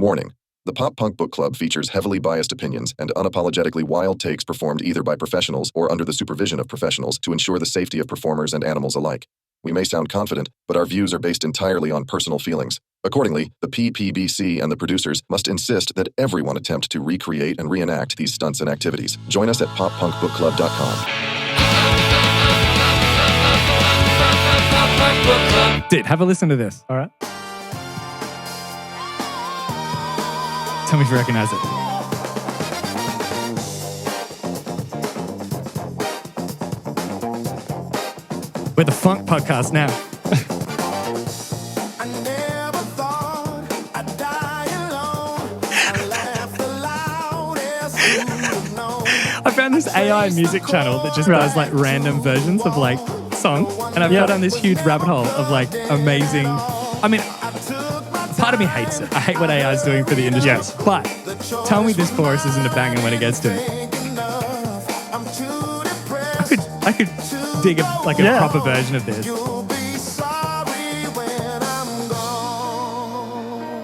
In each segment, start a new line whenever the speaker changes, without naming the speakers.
Warning. The Pop Punk Book Club features heavily biased opinions and unapologetically wild takes performed either by professionals or under the supervision of professionals to ensure the safety of performers and animals alike. We may sound confident, but our views are based entirely on personal feelings. Accordingly, the PPBC and the producers must insist that everyone attempt to recreate and reenact these stunts and activities. Join us at poppunkbookclub.com.
Dude, have a listen to this.
All right.
Tell me if you recognize it. We're the Funk Podcast now.
I never thought I'd die alone. I laughed the loudest you have known.
I found this AI music channel that just does like random versions of like songs, and I've got down this huge rabbit hole of like amazing. I mean, part of me hates it. I hate what AI is doing for the industry.
Yes.
But tell me this chorus isn't a banger when it gets to it. I could dig a proper version of this.
You'll be sorry when I'm gone.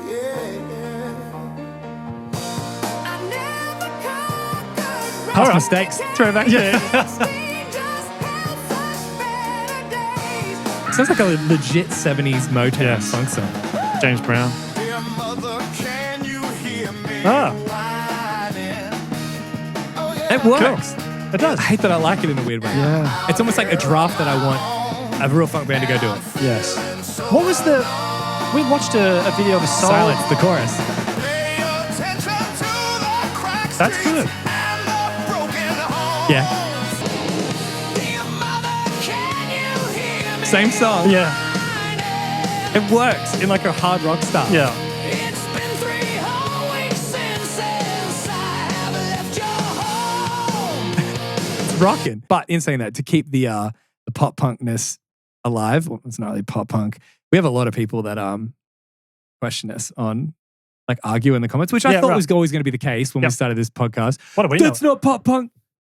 Yeah. I never conquered
Past mistakes. Throwback.
Yeah.
Sounds like a legit 70s Motown funk song.
James Brown.
Dear mother, can you hear me?
Ah,
It works.
it does.
I hate that I like it in a weird way.
Yeah.
It's almost like a draft that I want a real funk band to go do it.
Yes. What was the... We watched a video of a soul.
Silence, the chorus.
Pay attention to the cracks
That's good.
and the broken home.
Yeah.
Dear mother, can you hear me?
Same song.
Yeah.
It works in like a hard rock style.
Yeah.
It's been 3 whole weeks since I have left your home.
It's rocking. But in saying that, to keep the pop punkness alive, well, it's not really pop punk. We have a lot of people that question us on, like, argue in the comments, which I thought was always going to be the case when we started this podcast.
What do we know?
That's not pop punk.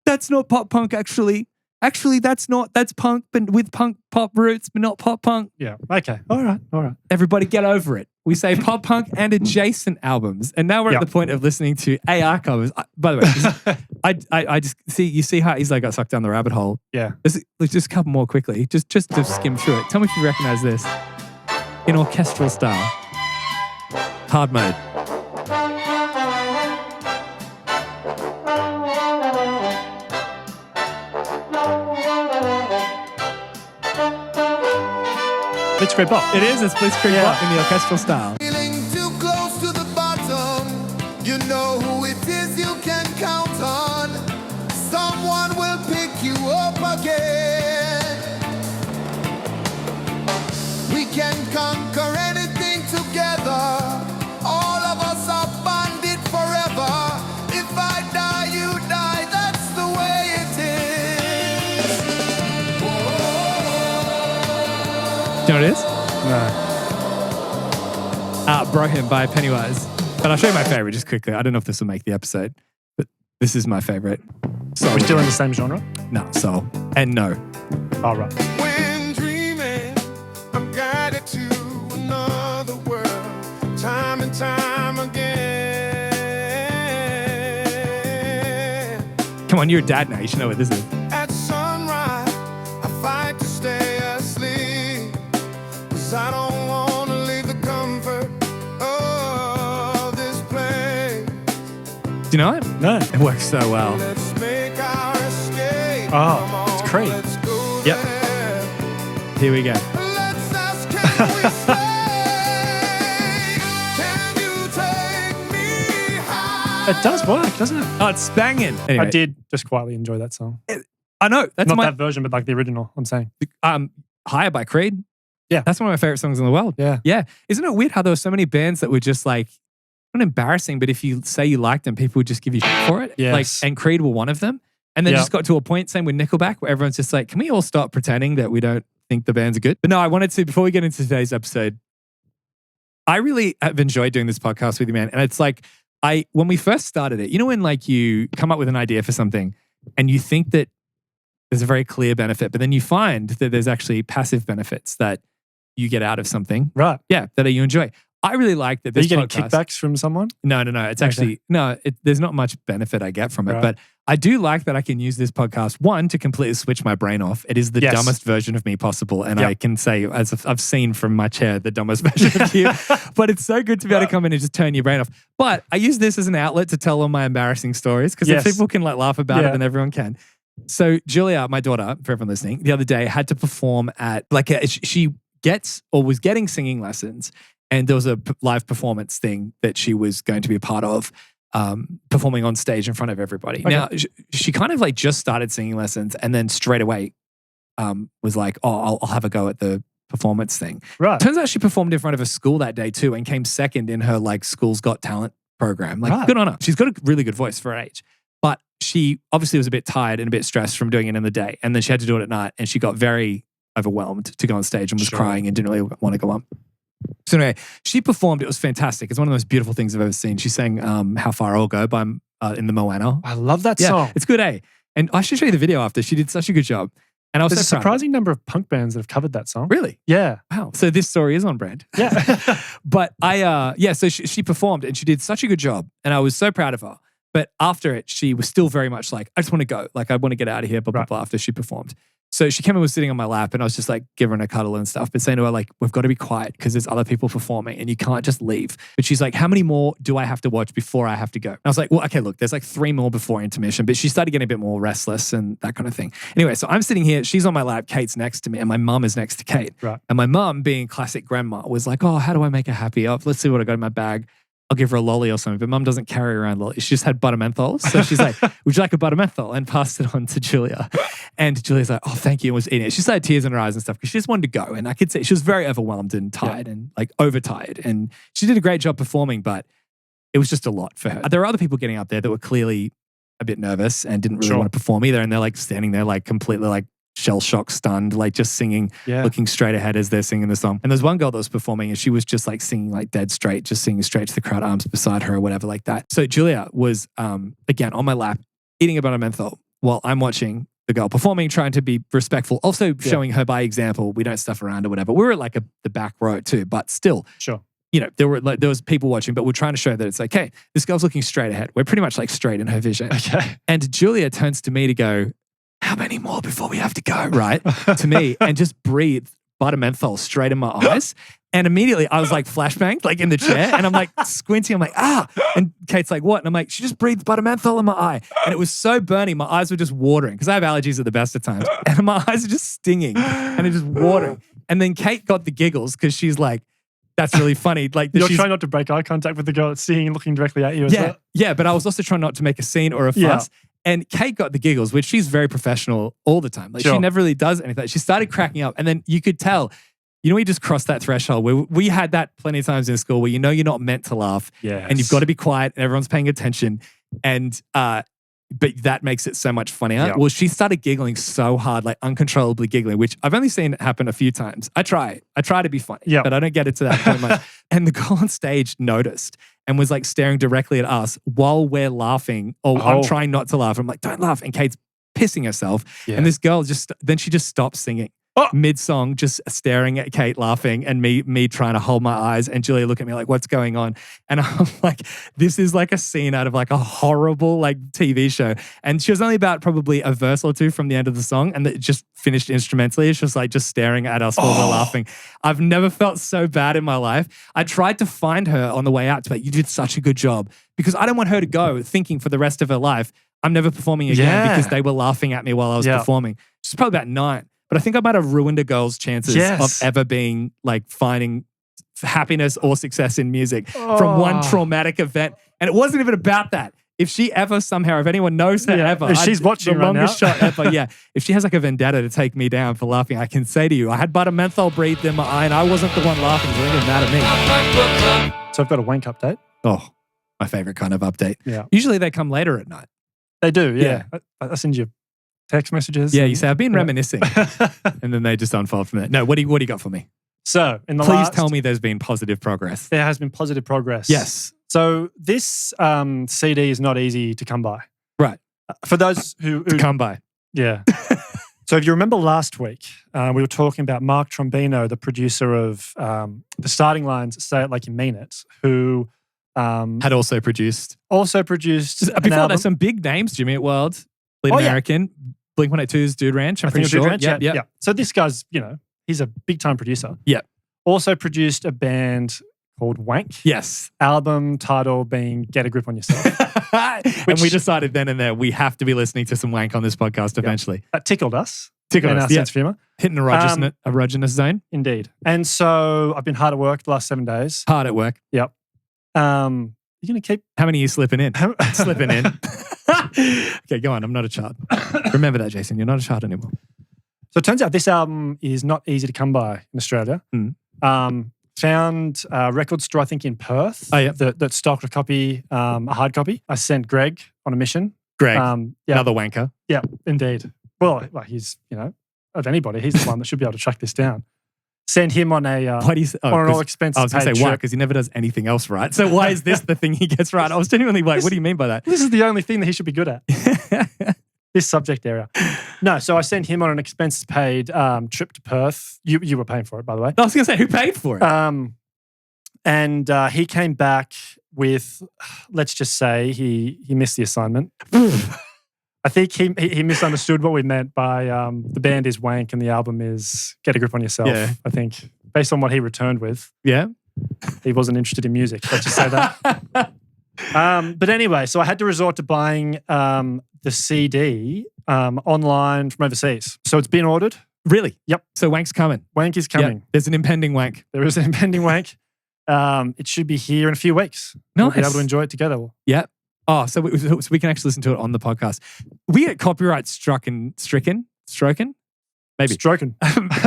That's not pop punk, actually. Actually, that's punk, but with punk pop roots, but not pop punk.
Yeah. Okay. All right.
Everybody get over it. We say pop punk and adjacent albums. And now we're at the point of listening to AI covers. By the way, I just see how he's like got sucked down the rabbit hole.
Yeah.
Let's just a couple more quickly, just to skim through it. Tell me if you recognize this. In orchestral style. Hard mode.
Blitzkrieg Bop.
It is. It's Blitzkrieg Bop in the orchestral style.
Feeling too close to the bottom. You know who it is you can count on. Someone will pick you up again. We can conquer anything together. All of us are bonded forever. If I die, you die. That's the way it is.
Do you know what it is?
No.
Broken by Pennywise. But I'll show you my favorite just quickly. I don't know if this will make the episode, but this is my favorite.
So we're still in the same genre?
No, soul. And no.
All right.
When dreaming, I'm guided to another world, time and time again.
Come on, you're a dad now. You should know what this is.
At sunrise, I fight to stay asleep, 'cause I don't want to leave the comfort of this place.
Do you know it?
No.
It works so well.
Let's make our escape.
Oh,
Come on,
it's Creed.
let's go
Yep.
there.
Here we go.
Let's ask, can we stay? Can you take me high?
It does work, doesn't it?
Oh, it's banging. Anyway,
I did just quietly enjoy that song.
I know. That's
Not
my
that version, but like the original, I'm saying.
Higher by Creed.
Yeah.
That's one of my favorite songs in the world.
Yeah.
Yeah. Isn't it weird how there were so many bands that were just like, not embarrassing, but if you say you liked them, people would just give you shit for it.
Yes.
Like, and Creed were one of them. And then just got to a point, same with Nickelback, where everyone's just like, can we all stop pretending that we don't think the bands are good? But no, I wanted to, before we get into today's episode, I really have enjoyed doing this podcast with you, man. And it's like, when we first started it, you know, when like you come up with an idea for something and you think that there's a very clear benefit, but then you find that there's actually passive benefits that you get out of something.
Right.
Yeah, that you enjoy. I really like that
Are
this
you getting
podcast,
kickbacks from someone?
No. It's actually, there's not much benefit I get from it.
Right.
But I do like that I can use this podcast, one, to completely switch my brain off. It is the dumbest version of me possible. And I can say, as I've seen from my chair, the dumbest version of you. But it's so good to be able to come in and just turn your brain off. But I use this as an outlet to tell all my embarrassing stories because if people can like laugh about it, then everyone can. So Julia, my daughter, for everyone listening, the other day had to perform at she was getting singing lessons. And there was a live performance thing that she was going to be a part of, performing on stage in front of everybody. Okay. Now, she kind of like just started singing lessons and then straight away was like, I'll have a go at the performance thing.
Right.
Turns out she performed in front of a school that day too and came second in her like School's Got Talent program. Like, good on her. She's got a really good voice for her age. But she obviously was a bit tired and a bit stressed from doing it in the day. And then she had to do it at night and she got very overwhelmed to go on stage and was crying and didn't really want to go on. So anyway, she performed. It was fantastic. It's one of the most beautiful things I've ever seen. She sang How Far I'll Go by in the Moana.
I love that song.
It's good, eh? And I should show you the video after. She did such a good job. And I was
There's a surprising number of punk bands that have covered that song.
Really?
Yeah.
Wow. So this story is on brand.
Yeah.
But so she performed and she did such a good job. And I was so proud of her. But after it, she was still very much like, I just want to go. Like, I want to get out of here, blah, blah, blah, after she performed. So she came and was sitting on my lap and I was just like giving her a cuddle and stuff, but saying to her like, we've got to be quiet because there's other people performing and you can't just leave. But she's like, how many more do I have to watch before I have to go? And I was like, well, okay, look, there's like 3 more before intermission, but she started getting a bit more restless and that kind of thing. Anyway, so I'm sitting here, she's on my lap, Kate's next to me and my mum is next to Kate.
Right.
And my mum, being classic grandma, was like, oh, how do I make her happy? Oh, let's see what I got in my bag. I'll give her a lolly or something, but mum doesn't carry around lollies. She just had butter menthol. So she's like, would you like a butter menthol? And passed it on to Julia. And Julia's like, oh, thank you. And was eating it. She started tears in her eyes and stuff because she just wanted to go. And I could see she was very overwhelmed and tired and like overtired. And she did a great job performing, but it was just a lot for her. There were other people getting up there that were clearly a bit nervous and didn't really want to perform either. And they're like standing there like completely like shell-shocked, stunned, like just singing, looking straight ahead as they're singing the song. And there's one girl that was performing and she was just like singing like dead straight, just singing straight to the crowd, arms beside her or whatever like that. So Julia was, again, on my lap, eating a butter menthol while I'm watching the girl performing, trying to be respectful, also showing her by example, we don't stuff around or whatever. We were at like the back row too, but still.
Sure.
You know, there was people watching, but we're trying to show that it's okay. This girl's looking straight ahead. We're pretty much like straight in her vision.
Okay.
And Julia turns to me to go, how many more before we have to go, right? To me, and just breathe butter menthol straight in my eyes. And immediately I was like flashbanged, like in the chair. And I'm like squinting. I'm like, ah. And Kate's like, what? And I'm like, she just breathed butter menthol in my eye. And it was so burning. My eyes were just watering because I have allergies at the best of times. And my eyes are just stinging and it's just watering. And then Kate got the giggles because she's like, that's really funny. Like
you're trying not to break eye contact with the girl that's singing and looking directly at you as well.
Yeah, but I was also trying not to make a scene or a fuss. And Kate got the giggles, which she's very professional all the time. Like she never really does anything. She started cracking up and then you could tell, you know, we just crossed that threshold where we had that plenty of times in school where you know you're not meant to laugh and you've got to be quiet and everyone's paying attention. And but that makes it so much funnier. Yeah. Well, she started giggling so hard, like uncontrollably giggling, which I've only seen it happen a few times. I try to be funny, but I don't get it to that point much. And the girl on stage noticed and was like staring directly at us while we're laughing. I'm trying not to laugh. I'm like, don't laugh. And Kate's pissing herself. Yeah. And this girl just stopped singing. Mid-song, just staring at Kate laughing and me trying to hold my eyes and Julia look at me like, what's going on? And I'm like, this is like a scene out of like a horrible like TV show. And she was only about probably a verse or two from the end of the song and it just finished instrumentally. It's just like just staring at us while we're laughing. I've never felt so bad in my life. I tried to find her on the way out to be like, you did such a good job because I don't want her to go thinking for the rest of her life, I'm never performing again because they were laughing at me while I was performing. She's probably about 9. But I think I might have ruined a girl's chances of ever being like finding happiness or success in music from one traumatic event. And it wasn't even about that. If she ever somehow, if anyone knows her ever,
if she's watching
the
right
longest
now.
shot ever, if she has like a vendetta to take me down for laughing, I can say to you, I had butter menthol breathed in my eye and I wasn't the one laughing, so it didn't matter to me.
So I've got a Wank update.
Oh, my favorite kind of update.
Yeah.
Usually they come later at night.
They do, yeah. I send you text messages.
Yeah, you say, I've been reminiscing. And then they just unfold from there. No, what do you got for me?
So,
Please tell me there's been positive progress.
There has been positive progress.
Yes.
So, this CD is not easy to come by.
Right.
For those who
come by.
Yeah. So if you remember last week, we were talking about Mark Trombino, the producer of the starting lines, Say It Like You Mean It, who
had also produced.
Before
there's some big names, Jimmy Eat World, Bleed
Oh,
American, Blink-182's Dude Ranch, I'm pretty
Dude
sure.
Ranch,
Yeah.
So this guy's, he's a big-time producer.
Yeah.
Also produced a band called Wank.
Yes.
Album title being Get a Grip on Yourself.
And we decided then and there we have to be listening to some Wank on this podcast eventually.
That tickled us.
Tickled
in
us,
our sense of humour.
Hitting a erogenous zone.
Indeed. And so I've been hard at work the last 7 days.
Hard at work.
Yep. You're going to keep...
How many are you slipping in? Slipping in. Okay, go on. I'm not a child. Remember that, Jayson. You're not a child anymore.
So it turns out this album is not easy to come by in Australia. Found a record store, I think, in Perth that stocked a copy, a hard copy. I sent Greg on a mission.
Greg, another wanker.
Yeah, indeed. Well, he's, of anybody, he's the one that should be able to track this down. Send him on an all-expenses
I was going to
paid
say why,
trip.
because he never does anything else right. So why is this the thing he gets right? I was genuinely like, what do you mean by that?
This is the only thing that he should be good at. This subject area. No, so I sent him on an expenses paid trip to Perth. You were paying for it, by the way.
I was going to say, who paid for it?
And he came back with, let's just say, he missed the assignment. I think he misunderstood what we meant by the band is Wank and the album is Get a Grip on Yourself.
Yeah.
I think, based on what he returned with.
Yeah.
He wasn't interested in music. Let's just say that. But anyway, so I had to resort to buying the CD online from overseas. So it's been ordered.
Really?
Yep.
So Wank's coming.
Wank is coming.
Yep. There's an impending Wank.
There is an impending Wank. It should be here in a few weeks.
Nice.
We'll be able to enjoy it together.
Yeah. Oh, so we can actually listen to it on the podcast. We get copyright stricken? Maybe.
Stroking.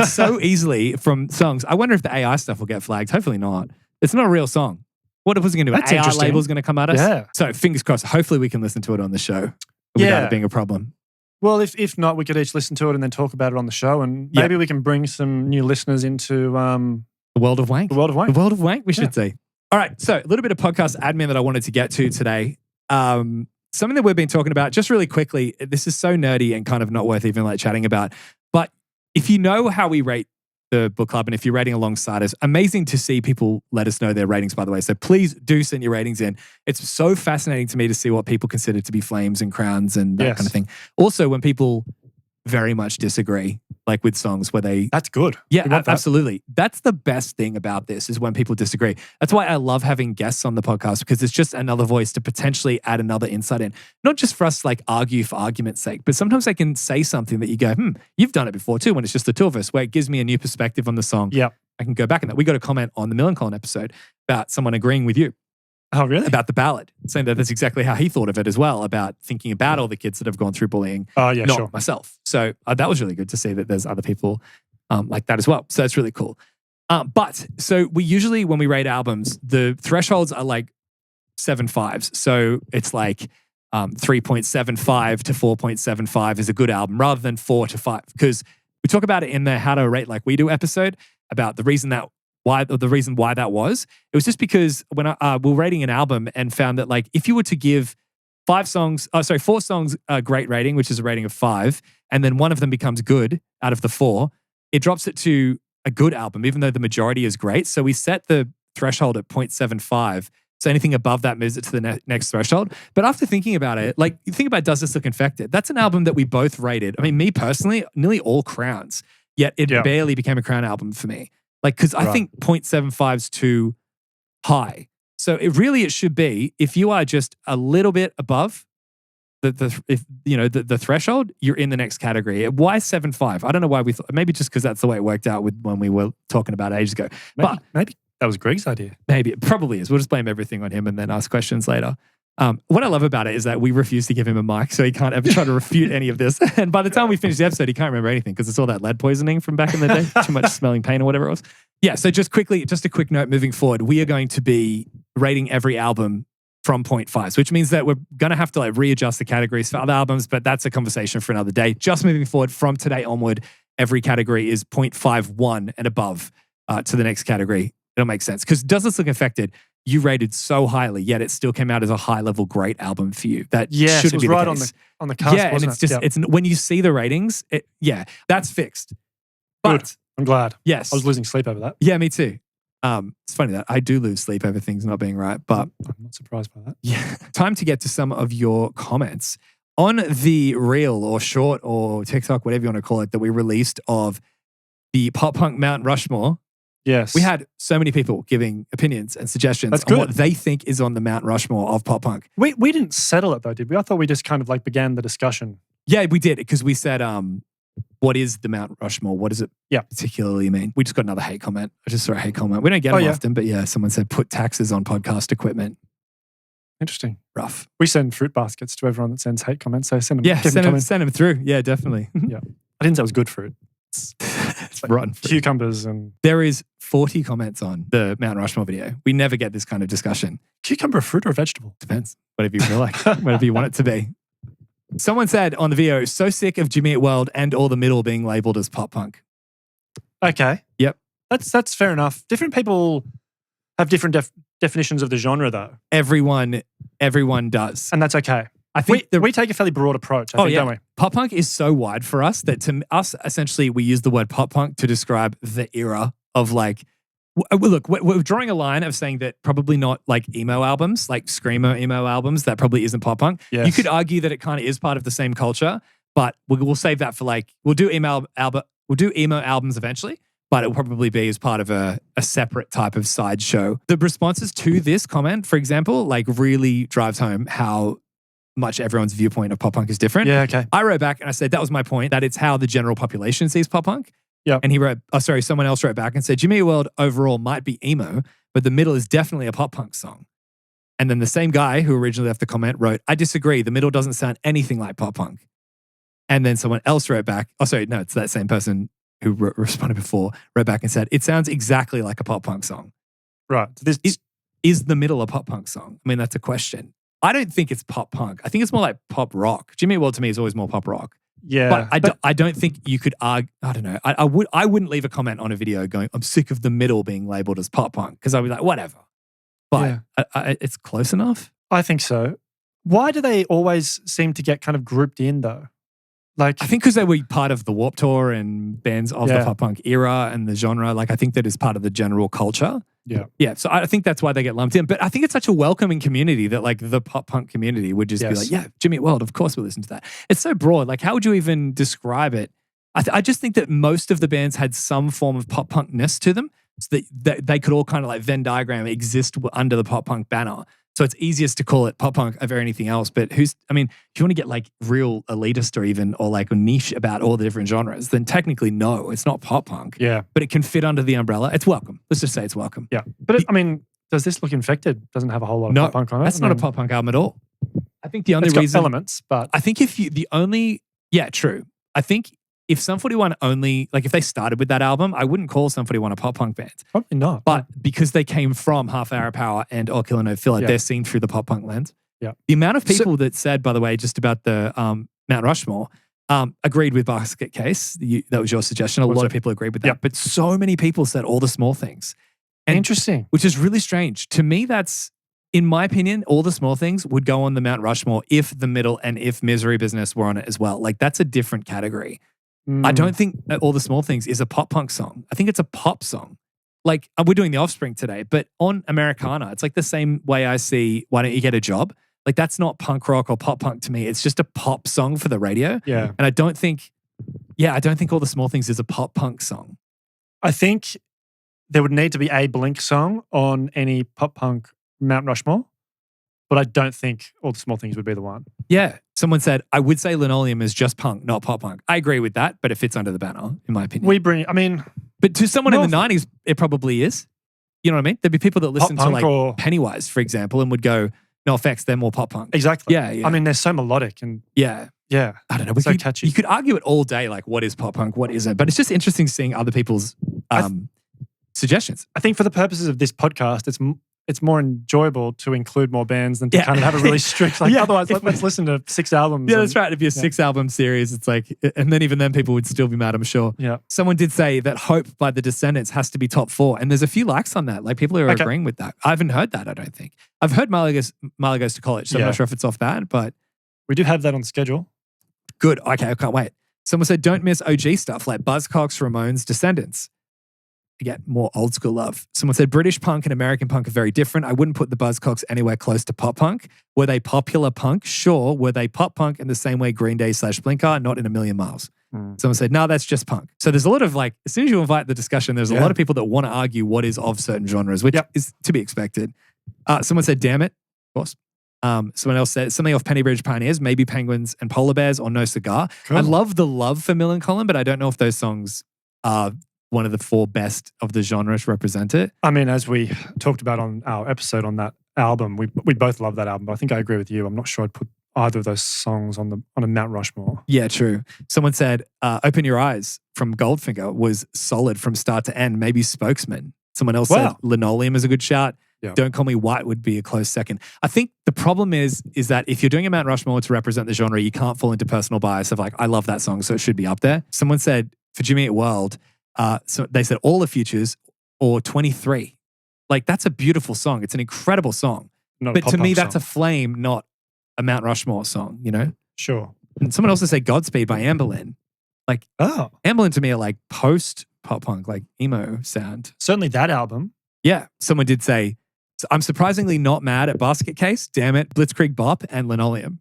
So easily from songs. I wonder if the AI stuff will get flagged. Hopefully not. It's not a real song. What was it going to do?
That's
AI
interesting.
label's going to come at us?
Yeah.
So fingers crossed. Hopefully we can listen to it on the show without it being a problem.
Well, if not, we could each listen to it and then talk about it on the show, and maybe we can bring some new listeners into
the world of Wank.
The world of Wank.
The world of Wank, we should say. All right, so a little bit of podcast admin that I wanted to get to today. Something that we've been talking about just really quickly. This is so nerdy and kind of not worth even chatting about. But if you know how we rate the book club and if you're rating alongside us, amazing to see people let us know their ratings, by the way. So please do send your ratings in. It's so fascinating to me to see what people consider to be flames and crowns and that kind of thing. Also, when people very much disagree, like with songs where they...
That's good.
Yeah, absolutely. That's the best thing about this is when people disagree. That's why I love having guests on the podcast, because it's just another voice to potentially add another insight in. Not just for us to argue for argument's sake, but sometimes I can say something that you go, you've done it before too, when it's just the two of us, where it gives me a new perspective on the song.
Yeah.
I can go back in that. We got a comment on the Millencolin episode about someone agreeing with you.
Oh, really?
About the ballad, saying that that's exactly how he thought of it as well, about thinking about all the kids that have gone through bullying, not myself. So that was really good to see that there's other people like that as well. So it's really cool. But so we usually, when we rate albums, the thresholds are 7.5s. So it's 3.75 to 4.75 is a good album rather than 4 to 5. Because we talk about it in the How to Rate Like We Do episode about the reason why that was. It was just because when we were rating an album and found that if you were to give 4 songs a great rating, which is a rating of 5, and then one of them becomes good out of the 4, it drops it to a good album, even though the majority is great. So we set the threshold at 0.75. So anything above that moves it to the next threshold. But after thinking about it, you think about Does This Look Infected? That's an album that we both rated. I mean, me personally, nearly all crowns, yet it barely became a crown album for me. Because I think 0.75 is too high. So it should be, if you are just a little bit above the threshold, you're in the next category. Why 7.5? I don't know why we thought, maybe just because that's the way it worked out when we were talking about it ages ago.
Maybe that was Greg's idea.
Maybe, it probably is. We'll just blame everything on him and then ask questions later. What I love about it is that we refuse to give him a mic, so he can't ever try to refute any of this. And by the time we finish the episode, he can't remember anything because it's all that lead poisoning from back in the day, too much smelling pain or whatever it was. Yeah, so just a quick note moving forward, we are going to be rating every album from 0.5, which means that we're going to have to readjust the categories for other albums, but that's a conversation for another day. Just moving forward from today onward, every category is 0.51 and above to the next category. It'll make sense. Because Does This Look Infected? you rated so highly, yet it still came out as a high-level great album for you. That
Yes,
shouldn't
it was
be the
right
case.
on the cusp,
Yeah, and
wasn't
it's just, it's when you see the ratings, that's fixed. But,
Good. I'm glad.
yes.
I was losing sleep over that.
Yeah, me too. It's funny that I do lose sleep over things not being right, but
I'm not surprised by that.
yeah. Time to get to some of your comments. On the reel or short or TikTok, whatever you want to call it, that we released of the pop punk Mount Rushmore,
Yes.
we had so many people giving opinions and suggestions
That's
on
good.
what they think is on the Mount Rushmore of pop punk.
We didn't settle it though, did we? I thought we just kind of like began the discussion.
Yeah, we did, because we said, what is the Mount Rushmore? What does it particularly mean? We just got another hate comment. I just saw a hate comment. We don't get them often, but yeah, someone said put taxes on podcast equipment.
Interesting.
Rough.
We send fruit baskets to everyone that sends hate comments, so send them.
Yeah, send them through. Yeah, definitely.
Yeah. I didn't say it was good fruit.
It's rotten fruit.
Cucumbers and...
There is 40 comments on the Mount Rushmore video. We never get this kind of discussion.
Cucumber, a fruit or a vegetable?
Depends. Whatever you feel like. Whatever you want it to be. Someone said on the video, so sick of Jimmy Eat World and all the middle being labeled as pop punk.
Okay.
Yep.
That's fair enough. Different people have different definitions of the genre though.
Everyone does.
And that's okay.
I think
we take a fairly broad approach, I think, don't we?
Pop punk is so wide for us that to us, essentially, we use the word pop punk to describe the era of like, look, we're drawing a line of saying that probably not like emo albums, like screamo emo albums, that probably isn't pop punk.
Yes.
You could argue that it kind of is part of the same culture, but we'll save that for like, we'll do emo albums eventually, but it'll probably be as part of a separate type of sideshow. The responses to this comment, for example, like really drives home how much everyone's viewpoint of pop punk is different.
Yeah, okay.
I wrote back and I said, that was my point, that it's how the general population sees pop punk.
Yeah.
And he wrote, someone else wrote back and said, Jimmy Eat World overall might be emo, but the middle is definitely a pop punk song. And then the same guy who originally left the comment wrote, I disagree. The middle doesn't sound anything like pop punk. And then someone else wrote back, it's that same person who responded before, wrote back and said, it sounds exactly like a pop punk song.
Right. So
is the middle a pop punk song? I mean, that's a question. I don't think it's pop punk. I think it's more like pop rock. Jimmy Eat World to me is always more pop rock.
Yeah.
But I don't think you could argue, I don't know. I wouldn't leave a comment on a video going, I'm sick of the middle being labeled as pop punk, because I'd be like, whatever. But it's close enough.
I think so. Why do they always seem to get kind of grouped in though? Like,
I think because they were part of the Warped Tour and bands of the pop punk era and the genre. Like, I think that is part of the general culture.
Yeah.
Yeah. So I think that's why they get lumped in. But I think it's such a welcoming community that like the pop punk community would just be like, yeah, Jimmy Eat World, of course we'll listen to that. It's so broad. Like, how would you even describe it? I just think that most of the bands had some form of pop punkness to them, so that they could all kind of like Venn diagram exist under the pop punk banner. So it's easiest to call it pop punk over anything else. But if you want to get like real elitist or like a niche about all the different genres, then technically no, it's not pop punk.
Yeah.
But it can fit under the umbrella. It's welcome. Let's just say it's welcome.
Yeah. But does this look infected? Doesn't have a whole lot of pop punk on it.
That's not a pop punk album at all. I think the only
it's got
reason
elements, but
I think true. I think if Sum 41 only, like if they started with that album, I wouldn't call Sum 41 a pop punk band.
Probably not.
But because they came from Half Hour Power and All Killer No Filler, they're seen through the pop punk lens.
Yeah.
The amount of people that said, by the way, just about the Mount Rushmore, agreed with Basket Case. That was your suggestion. A lot of people agreed with that.
Yeah.
But so many people said All the Small Things. And,
interesting.
Which is really strange. To me, that's, in my opinion, All the Small Things would go on the Mount Rushmore if The Middle and if Misery Business were on it as well. Like, that's a different category. I don't think All the Small Things is a pop punk song. I think it's a pop song. Like, we're doing the Offspring today, but on Americana, it's like the same way I see Why Don't You Get a Job? Like, that's not punk rock or pop punk to me. It's just a pop song for the radio.
Yeah.
And I don't think All the Small Things is a pop punk song.
I think there would need to be a Blink song on any pop punk Mount Rushmore, but I don't think All the Small Things would be the one.
Yeah. Someone said, I would say Linoleum is just punk, not pop punk. I agree with that, but it fits under the banner, in my opinion. But to someone in the 90s, it probably is. You know what I mean? There'd be people that listen to like Pennywise, for example, and would go, no effects, they're more pop punk.
Exactly.
Yeah.
I mean, they're so melodic and
yeah. I don't know.
So catchy.
You could argue it all day, like what is pop punk, what isn't. But it's just interesting seeing other people's suggestions.
I think for the purposes of this podcast, it's more enjoyable to include more bands than to kind of have a really strict, like, otherwise, let's listen to 6 albums.
Yeah, that's right. It'd be a 6-album series. It's like, and then even then people would still be mad, I'm sure.
Yeah.
Someone did say that Hope by the Descendants has to be top 4. And there's a few likes on that. Like people are agreeing with that. I haven't heard that, I don't think. I've heard Miley Goes to College, so I'm not sure if it's off that, but.
We do have that on the schedule.
Good. Okay, I can't wait. Someone said, don't miss OG stuff like Buzzcocks, Ramones, Descendants. You get more old school love. Someone said British punk and American punk are very different. I wouldn't put the Buzzcocks anywhere close to pop punk. Were they popular punk? Sure. Were they pop punk in the same way Green Day / Blink are? Not in a million miles. Someone said, no, that's just punk. So there's a lot of like, as soon as you invite the discussion, there's a lot of people that want to argue what is of certain genres, which is to be expected. Someone said, damn it. Of course. Someone else said something off Penny Bridge Pioneers, maybe Penguins and Polar Bears or No Cigar. Cool. I love the love for Mill and Colin, but I don't know if those songs are one of the 4 best of the genre to represent it.
I mean, as we talked about on our episode on that album, we both love that album, but I think I agree with you. I'm not sure I'd put either of those songs on a Mount Rushmore.
Yeah, true. Someone said, Open Your Eyes from Goldfinger was solid from start to end, maybe Spokesman. Someone else said Linoleum is a good shout. Yeah. Don't Call Me White would be a close second. I think the problem is that if you're doing a Mount Rushmore to represent the genre, you can't fall into personal bias of like, I love that song, so it should be up there. Someone said, for Jimmy Eat World, so they said All the Futures or 23. Like, that's a beautiful song. It's an incredible song. But to me, that's a Flame, not a Mount Rushmore song, you know?
Sure.
And someone also said Godspeed by Amberlynn. Like, Amberlynn to me are like post-pop punk, like emo sound.
Certainly that album.
Yeah. Someone did say, I'm surprisingly not mad at Basket Case, Damn It, Blitzkrieg Bop, and Linoleum.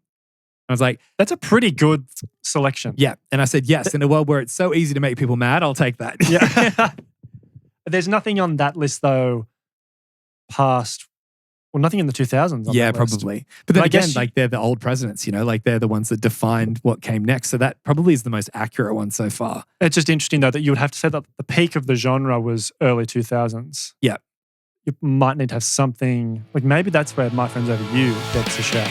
I was like,
that's a pretty good selection.
Yeah. And I said, yes, in a world where it's so easy to make people mad, I'll take that.
Yeah. There's nothing on that list, though, nothing in the 2000s.
Yeah, probably. But then again, like they're the old presidents, you know, like they're the ones that defined what came next. So that probably is the most accurate one so far.
It's just interesting, though, that you would have to say that the peak of the genre was early 2000s.
Yeah.
You might need to have something, like maybe that's where My Friends Over You gets a shout.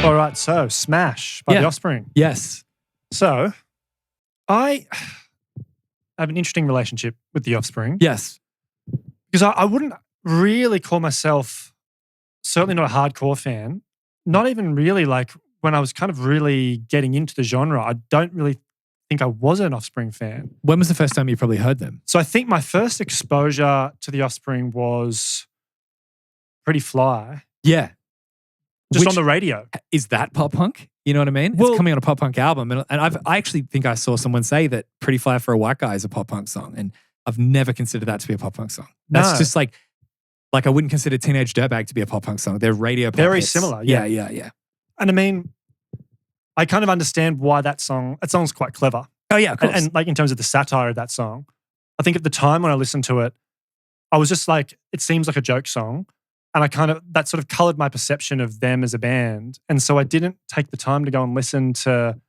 All right, so Smash by The Offspring.
Yes.
So I have an interesting relationship with The Offspring.
Yes.
Because I wouldn't really call myself, certainly not a hardcore fan, not even really like when I was kind of really getting into the genre, I don't really think I was an Offspring fan.
When was the first time you probably heard them?
So I think my first exposure to The Offspring was Pretty Fly.
Yeah.
Just on the radio.
Is that pop punk? You know what I mean? It's coming on a pop punk album. And I actually think I saw someone say that Pretty Fly for a White Guy is a pop punk song. And I've never considered that to be a pop punk song. That's just like I wouldn't consider Teenage Dirtbag to be a pop punk song. They're radio pop
Very
hits.
similar.
Yeah.
And I mean, I kind of understand why that song's quite clever.
Oh yeah, of course.
And like in terms of the satire of that song. I think at the time when I listened to it, I was just like, it seems like a joke song. And that sort of colored my perception of them as a band. And so I didn't take the time to go and listen to,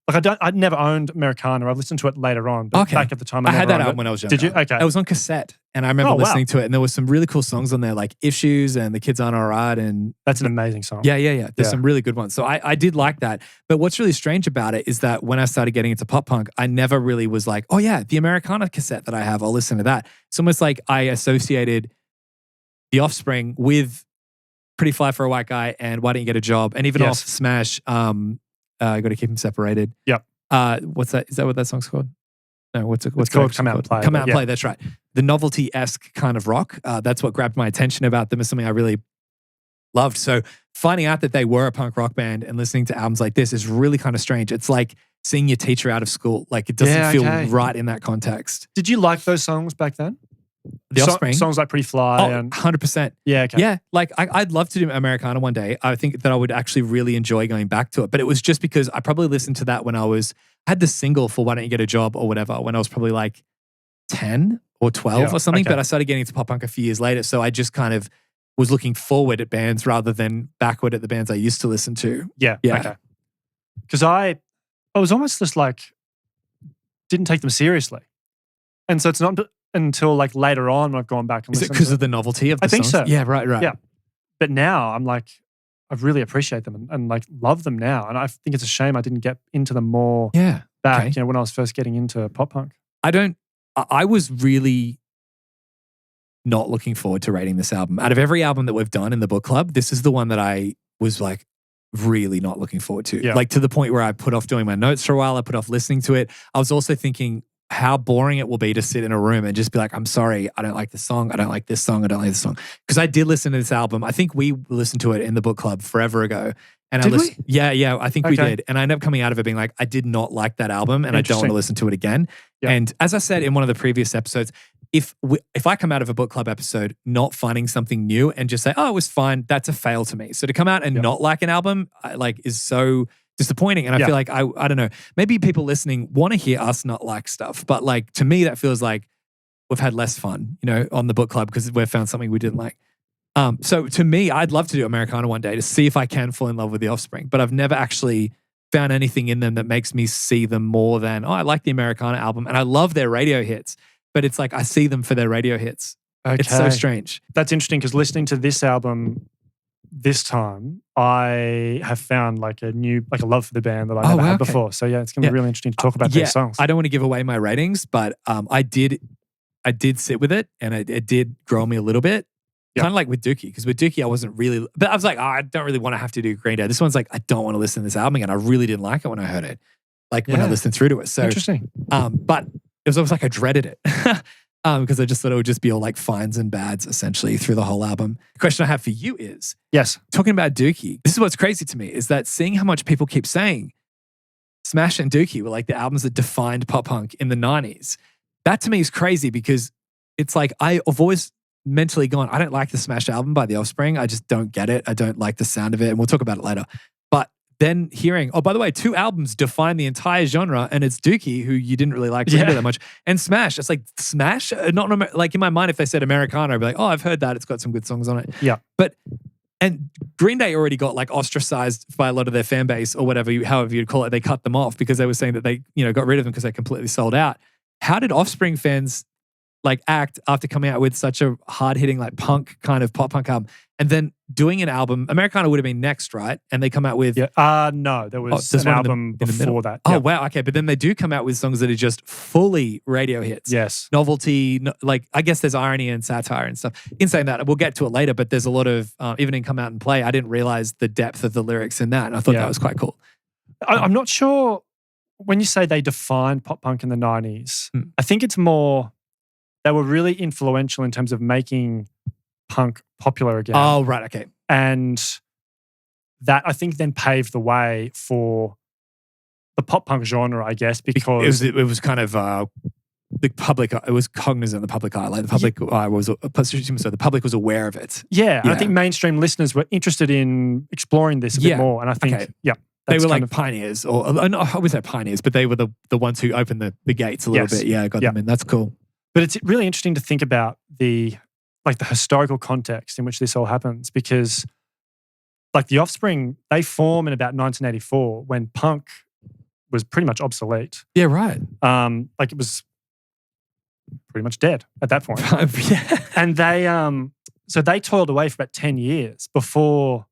I'd never owned Americana. I've listened to it later on. But back at the time, I
had that album when I was younger.
Did you? Okay.
It was on cassette. And I remember listening to it. And there was some really cool songs on there, like Issues and The Kids Aren't Alright. And
that's an amazing song.
Yeah. There's some really good ones. So I did like that. But what's really strange about it is that when I started getting into pop punk, I never really was like, oh yeah, the Americana cassette that I have, I'll listen to that. It's almost like I associated The Offspring with Pretty Fly for a White Guy and Why Don't You Get a Job? And even off Smash, Got to Keep Them Separated.
Yep.
What's that? Is that what that song's called? No, what's
it's called? Come Out and Play.
Come Out and Play, that's right. The novelty-esque kind of rock. That's what grabbed my attention about them, is something I really loved. So finding out that they were a punk rock band and listening to albums like this is really kind of strange. It's like seeing your teacher out of school. Like it doesn't feel right in that context.
Did you like those songs back then?
The Offspring?
Songs like Pretty Fly. And
100%.
Yeah, okay.
Yeah, like I'd love to do Americana one day. I think that I would actually really enjoy going back to it. But it was just because I probably listened to that when I had the single for Why Don't You Get a Job or whatever, when I was probably like 10 or 12 or something. But I started getting into pop punk a few years later. So I just kind of was looking forward at bands rather than backward at the bands I used to listen to.
Yeah. Okay. Because I was almost just like, didn't take them seriously. And so it's not until like later on when I've gone back and listened.
Is it because of the novelty of the songs?
I think so.
Yeah, right.
Yeah. But now I'm like, I really appreciate them and like love them now. And I think it's a shame I didn't get into them more back, when I was first getting into pop punk.
I was really not looking forward to rating this album. Out of every album that we've done in the book club, this is the one that I was like really not looking forward to.
Yeah.
Like to the point where I put off doing my notes for a while. I put off listening to it. I was also thinking how boring it will be to sit in a room and just be like, I'm sorry, I don't like this song. I don't like this song. I don't like this song. Because I did listen to this album. I think we listened to it in the book club forever ago. And
Did we?
Yeah, I think we did. And I ended up coming out of it being like, I did not like that album and I don't want to listen to it again.
Yeah.
And as I said in one of the previous episodes, if I come out of a book club episode not finding something new and just say, oh, it was fine, that's a fail to me. So to come out and not like an album is so disappointing. And I feel like, I don't know, maybe people listening want to hear us not like stuff. But like to me, that feels like we've had less fun, on the book club because we've found something we didn't like. So to me, I'd love to do Americana one day to see if I can fall in love with the Offspring, but I've never actually found anything in them that makes me see them more than, I like the Americana album and I love their radio hits, but it's like I see them for their radio hits. Okay. It's so strange.
That's interesting because listening to this album this time, I have found like a love for the band that I never had before. So yeah, it's going to be really interesting to talk about these songs.
I don't want to give away my ratings, but I did sit with it and it did grow on me a little bit. Kind of like with Dookie, because with Dookie I wasn't really, but I was like, I don't really want to have to do Green Day. This one's like, I don't want to listen to this album again. I really didn't like it when I heard it, like when I listened through to it. So
interesting.
But it was almost like I dreaded it because I just thought it would just be all like fines and bads essentially through the whole album. The question I have for you is, talking about Dookie, this is what's crazy to me is that seeing how much people keep saying Smash and Dookie were like the albums that defined pop punk in the 90s. That to me is crazy because it's like I've always mentally gone, I don't like the Smash album by The Offspring. I just don't get it. I don't like the sound of it. And we'll talk about it later. But then hearing, by the way, 2 albums define the entire genre and it's Dookie, who you didn't really like that much, and Smash. It's like Smash, not like in my mind, if they said Americana, I'd be like, oh, I've heard that. It's got some good songs on it.
Yeah.
And Green Day already got like ostracized by a lot of their fan base or whatever, however you'd call it. They cut them off because they were saying that they, got rid of them because they completely sold out. How did Offspring fans like act after coming out with such a hard-hitting like punk kind of pop punk album and then doing an album? Americana would have been next, right? And they come out with
no, there was an album before that.
Oh wow, okay, but then they do come out with songs that are just fully radio hits.
Yes,
novelty. Like I guess there's irony and satire and stuff. In saying that, we'll get to it later. But there's a lot of even in Come Out and Play, I didn't realize the depth of the lyrics in that, and I thought that was quite cool.
I'm not sure when you say they defined pop punk in the 90s. I think it's more. They were really influential in terms of making punk popular again.
Oh, right. Okay.
And that, I think, then paved the way for the pop punk genre, I guess, because...
It was kind of the public... It was cognizant of the public eye. Like the public eye was... So the public was aware of it.
Yeah. I think mainstream listeners were interested in exploring this a bit more. And I think,
they were like pioneers. I would say pioneers, but they were the ones who opened the gates a little bit. Yeah, got them in. That's cool.
But it's really interesting to think about the historical context in which this all happens because like the Offspring, they form in about 1984 when punk was pretty much obsolete.
Yeah, right.
Like it was pretty much dead at that point.
Yeah.
And they toiled away for about 10 years before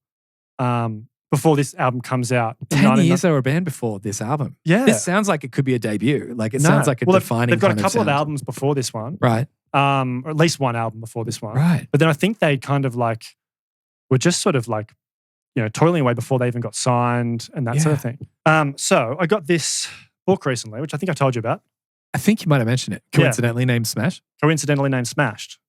this album comes out.
10 years they were a band before this album.
Yeah.
This sounds like it could be a debut. Like it sounds like a defining
they've got
kind
a couple of
sound.
albums before this one.
Right.
Or at least one album before this one.
Right.
But then I think they kind of like were just sort of like, toiling away before they even got signed and that sort of thing. So I got this book recently, which I think I told you about.
I think you might have mentioned it. Coincidentally named Smash.
Coincidentally named Smashed.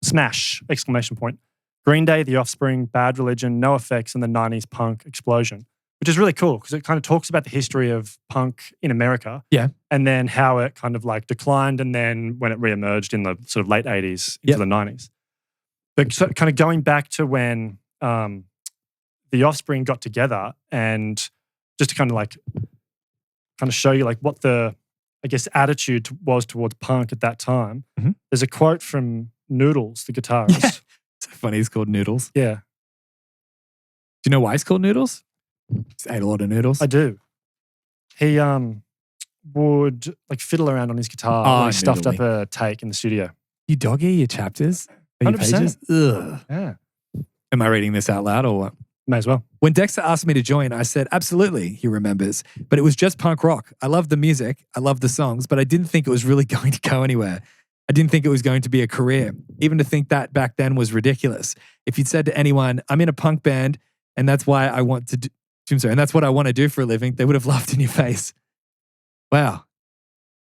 Smash! Exclamation point. Green Day, The Offspring, Bad Religion, No Effects, and the 90s punk explosion, which is really cool because it kind of talks about the history of punk in America.
Yeah.
And then how it kind of like declined and then when it reemerged in the sort of late 80s into the 90s. But so kind of going back to when The Offspring got together and just to kind of show you like what the, I guess, attitude was towards punk at that time.
Mm-hmm.
There's a quote from Noodles, the guitarist.
Yeah. It's funny he's called Noodles.
Yeah.
Do you know why he's called Noodles? He's ate a lot of noodles.
I do. He would like fiddle around on his guitar when he stuffed up a take in the studio.
You doggy your chapters? Are
100%.
your pages? Ugh.
Yeah.
Am I reading this out loud or what?
May as well.
When Dexter asked me to join, I said, absolutely, he remembers. But it was just punk rock. I loved the music. I loved the songs, but I didn't think it was really going to go anywhere. I didn't think it was going to be a career. Even to think that back then was ridiculous. If you'd said to anyone, I'm in a punk band and that's why I want to do, and that's what I want to do for a living, they would have laughed in your face. Wow.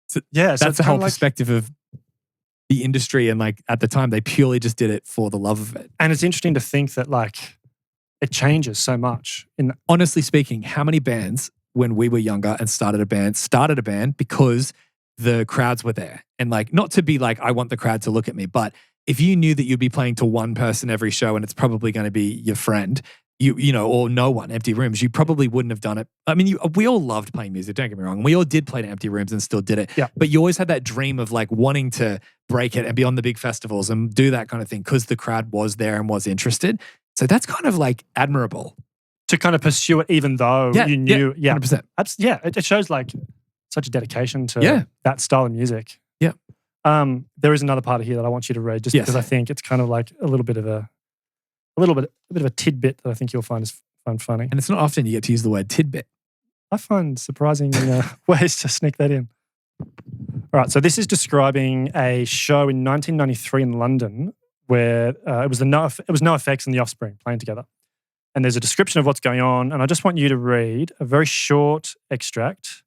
So that's the whole perspective of the industry. And like at the time, they purely just did it for the love of it.
And it's interesting to think that like it changes so much.
Honestly speaking, how many bands when we were younger and started a band because the crowds were there? And like, not to be like, I want the crowd to look at me, but if you knew that you'd be playing to one person every show and it's probably going to be your friend, you know, or no one, empty rooms, you probably wouldn't have done it. I mean, we all loved playing music, don't get me wrong. We all did play to empty rooms and still did it.
Yeah.
But you always had that dream of like wanting to break it and be on the big festivals and do that kind of thing because the crowd was there and was interested. So that's kind of like admirable.
To kind of pursue it even though you knew. Yeah,
100%.
Yeah, it shows like such a dedication to that style of music.
Yeah.
There is another part of here that I want you to read just because I think it's kind of like a bit of a tidbit that I think you'll find funny.
And it's not often you get to use the word tidbit.
I find surprising ways to sneak that in. All right, so this is describing a show in 1993 in London where it was NoFX and the Offspring playing together. And there's a description of what's going on, and I just want you to read a very short extract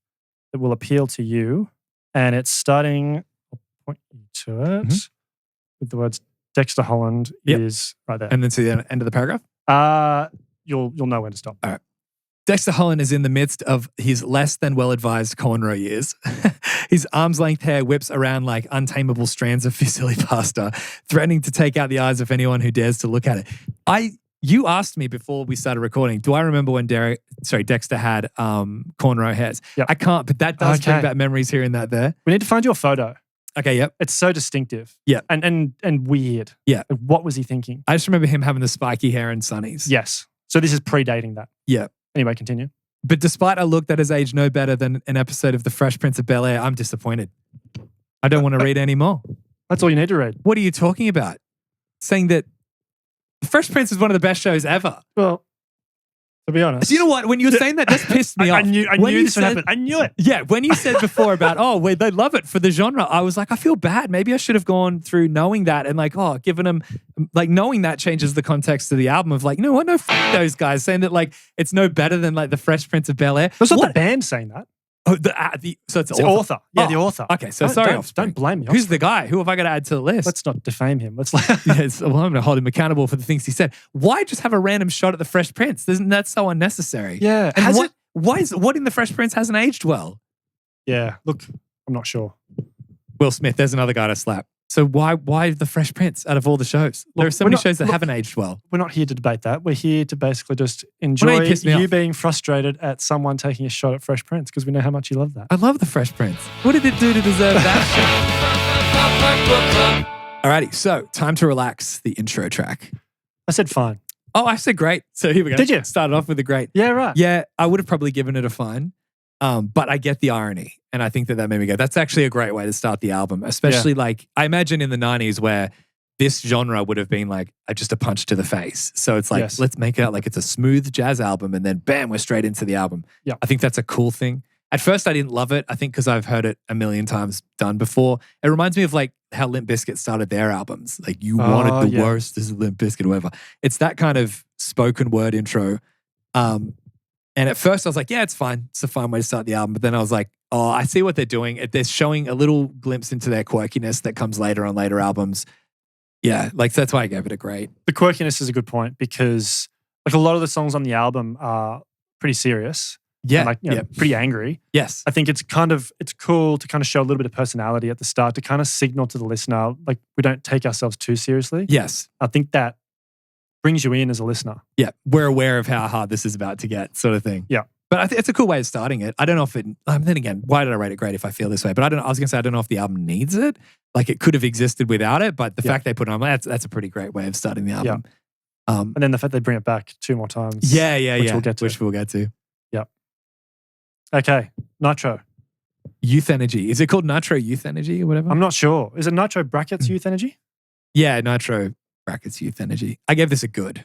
that will appeal to you. And it's starting, I'll point you to it, with the words Dexter Holland is right there.
And then to the end of the paragraph?
You'll know when to stop.
All right. Dexter Holland is in the midst of his less than well-advised cornrow years. His arm's-length hair whips around like untamable strands of fusilli pasta, threatening to take out the eyes of anyone who dares to look at it. You asked me before we started recording, do I remember when Dexter had cornrow hairs?
Yep.
I can't, but that does bring back memories here and that there.
We need to find you a photo.
Okay, yep.
It's so distinctive.
Yeah.
And weird.
Yeah.
Like, what was he thinking?
I just remember him having the spiky hair and sunnies.
Yes. So this is predating that.
Yeah.
Anyway, continue.
But despite a look that has aged no better than an episode of The Fresh Prince of Bel-Air, I'm disappointed. I don't want to read anymore.
That's all you need to read.
What are you talking about? Saying that The Fresh Prince is one of the best shows ever.
Well, to be honest.
You know what? When you were saying that, just pissed me off.
I knew this would happen. I knew it.
Yeah, when you said before about, they love it for the genre, I was like, I feel bad. Maybe I should have gone through knowing that and like, giving them, like knowing that changes the context of the album of like, you know what? No, those guys saying that like, it's no better than like The Fresh Prince of Bel-Air.
That's not the band saying that.
Oh, so it's the author.
Yeah, the author.
Okay, so sorry.
Don't blame me.
Who's the guy? Who have I got to add to the list?
Let's not defame him. Let's
I'm going to hold him accountable for the things he said. Why just have a random shot at the Fresh Prince? Isn't that so unnecessary?
Yeah.
And what in the Fresh Prince hasn't aged well?
Yeah. Look, I'm not sure.
Will Smith, there's another guy to slap. So why the Fresh Prince out of all the shows? There are so many shows that haven't aged well.
We're not here to debate that. We're here to basically just enjoy you being frustrated at someone taking a shot at Fresh Prince because we know how much you love that.
I love the Fresh Prince. What did it do to deserve that shit? Alrighty, so time to relax the intro track.
I said fine.
Oh, I said great. So here we go.
Did you?
Started off with a great.
Yeah, right.
Yeah, I would have probably given it a fine. But I get the irony. And I think that made me go, that's actually a great way to start the album. Especially like, I imagine in the 90s where this genre would have been like just a punch to the face. So it's like, let's make it out like it's a smooth jazz album and then bam, we're straight into the album.
Yeah.
I think that's a cool thing. At first I didn't love it. I think because I've heard it a million times done before. It reminds me of like how Limp Bizkit started their albums. Like you wanted the worst, this is Limp Bizkit or whatever. It's that kind of spoken word intro. And at first I was like, yeah, it's fine. It's a fine way to start the album. But then I was like, I see what they're doing. They're showing a little glimpse into their quirkiness that comes later on later albums. Yeah, like that's why I gave it a great.
The quirkiness is a good point because like a lot of the songs on the album are pretty serious.
Yeah.
And like, you know, pretty angry.
Yes.
I think it's cool to kind of show a little bit of personality at the start to kind of signal to the listener, like we don't take ourselves too seriously.
Yes.
I think that brings you in as a listener.
Yeah. We're aware of how hard this is about to get sort of thing.
Yeah.
But I think it's a cool way of starting it. I don't know if it, then again, why did I rate it great if I feel this way? But I was going to say, I don't know if the album needs it. Like it could have existed without it, but the fact they put it on, that's a pretty great way of starting the album.
Yeah. And then the fact they bring it back 2 more times.
Yeah.
Which we'll get to.
Yep.
Okay. Nitro.
Youth Energy. Is it called Nitro Youth Energy or whatever?
I'm not sure. Is it Nitro brackets Youth Energy?
Yeah, Nitro brackets Youth Energy. I gave this a good.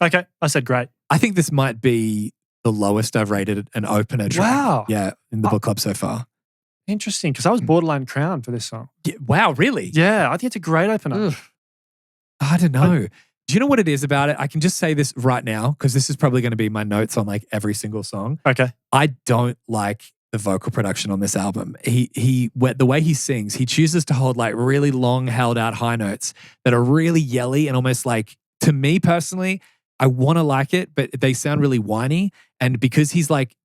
Okay. I said great.
I think this might be the lowest I've rated an opener track.
Wow.
Yeah, in the book club so far.
Interesting, because I was borderline Crown for this song.
Yeah, wow, really?
Yeah, I think it's a great opener.
Ugh. I don't know. Do you know what it is about it? I can just say this right now because this is probably going to be my notes on like every single song.
Okay.
I don't like the vocal production on this album. The way he sings, he chooses to hold like really long held out high notes that are really yelly and almost like, to me personally, I want to like it, but they sound really whiny. And because he's like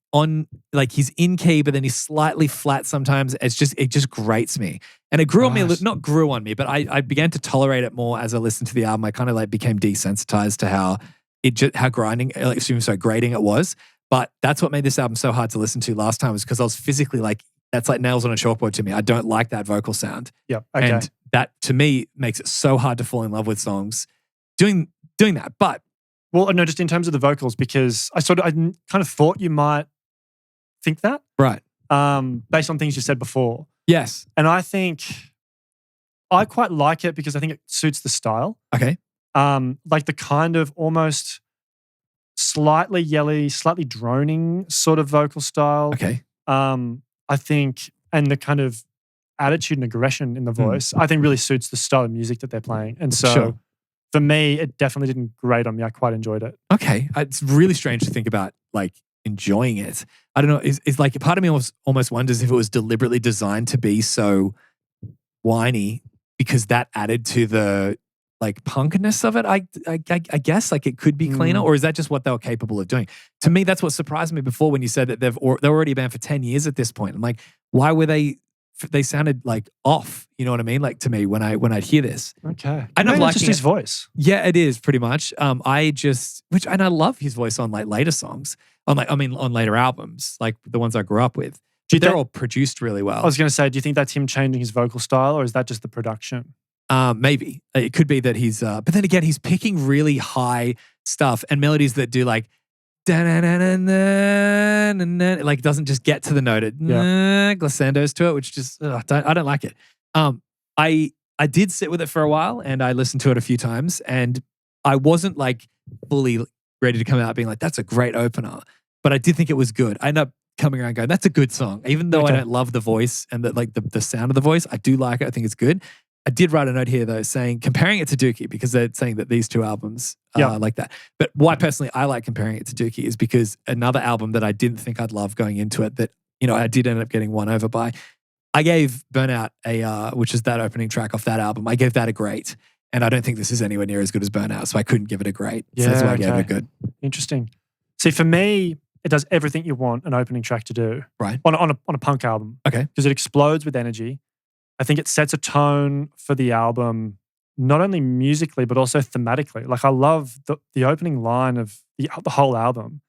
he's in key, but then he's slightly flat sometimes, it just grates me. And it grew on me, not grew on me, but I began to tolerate it more as I listened to the album. I kind of like became desensitized to how grating it was. But that's what made this album so hard to listen to last time, was because I was physically like, that's like nails on a chalkboard to me. I don't like that vocal sound.
Yep. Okay.
And that to me makes it so hard to fall in love with songs doing that. But
well, no, just in terms of the vocals, because I kind of thought you might think that.
Right.
Based on things you said before.
Yes.
And I think I quite like it because I think it suits the style.
Okay.
Like the kind of almost slightly yelly, slightly droning sort of vocal style.
Okay.
I think, and the kind of attitude and aggression in the voice, I think really suits the style of music that they're playing. And so for me, it definitely didn't grate on me. I quite enjoyed it.
Okay. It's really strange to think about like enjoying it. I don't know. It's like part of me almost wonders if it was deliberately designed to be so whiny because that added to the like punkness of it. I guess like it could be cleaner, or is that just what they were capable of doing? To me, that's what surprised me before when you said that they're already a band for 10 years at this point. I'm like, why were they sounded like off? You know what I mean? Like to me when I'd hear this.
Okay.
I know
like just his voice.
Yeah, it is pretty much. And I love his voice on like later songs. On later albums, like the ones I grew up with. They're all produced really well.
I was going to say, do you think that's him changing his vocal style, or is that just the production?
Maybe. It could be that he's, but then again, he's picking really high stuff and melodies that do like, like it doesn't just get to the note. It glissandos to it, which just, I don't like it. I did sit with it for a while and I listened to it a few times and I wasn't like fully ready to come out being like, that's a great opener. But I did think it was good. I ended up coming around going, that's a good song. Even though I don't love the voice and the sound of the voice, I do like it. I think it's good. I did write a note here though comparing it to Dookie because they're saying that these two albums are like that. But why personally I like comparing it to Dookie is because another album that I didn't think I'd love going into it that, you know, I did end up getting won over by. I gave Burnout which is that opening track off that album, I gave that a great. And I don't think this is anywhere near as good as Burnout, so I couldn't give it a great. So that's why I gave it a good.
Interesting. See, for me, it does everything you want an opening track to do.
Right.
On a punk album.
Okay.
Because it explodes with energy. I think it sets a tone for the album, not only musically, but also thematically. Like I love the opening line of the whole album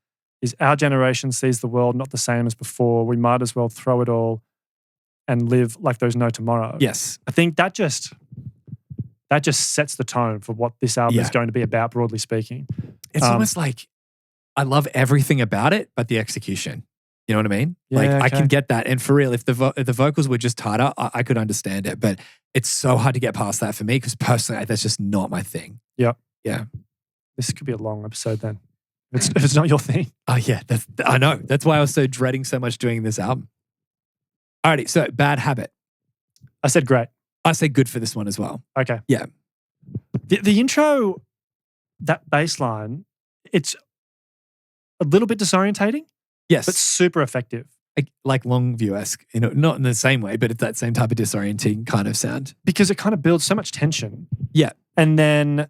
is, our generation sees the world not the same as before. We might as well throw it all and live like there's no tomorrow.
Yes.
I think that just sets the tone for what this album is going to be about, broadly speaking.
It's almost like I love everything about it, but the execution. You know what I mean?
Yeah,
I can get that. And for real, if the vocals were just tighter, I could understand it. But it's so hard to get past that for me because personally, that's just not my thing.
Yep.
Yeah.
This could be a long episode then. If it's not your thing.
Oh yeah, I know. That's why I was so dreading so much doing this album. Alrighty, so Bad Habit.
I said great.
I say good for this one as well.
Okay.
Yeah.
The intro, that bass line, it's a little bit disorientating.
Yes.
But super effective.
Like Longview-esque, you know, not in the same way, but it's that same type of disorienting kind of sound.
Because it kind of builds so much tension.
Yeah.
And then...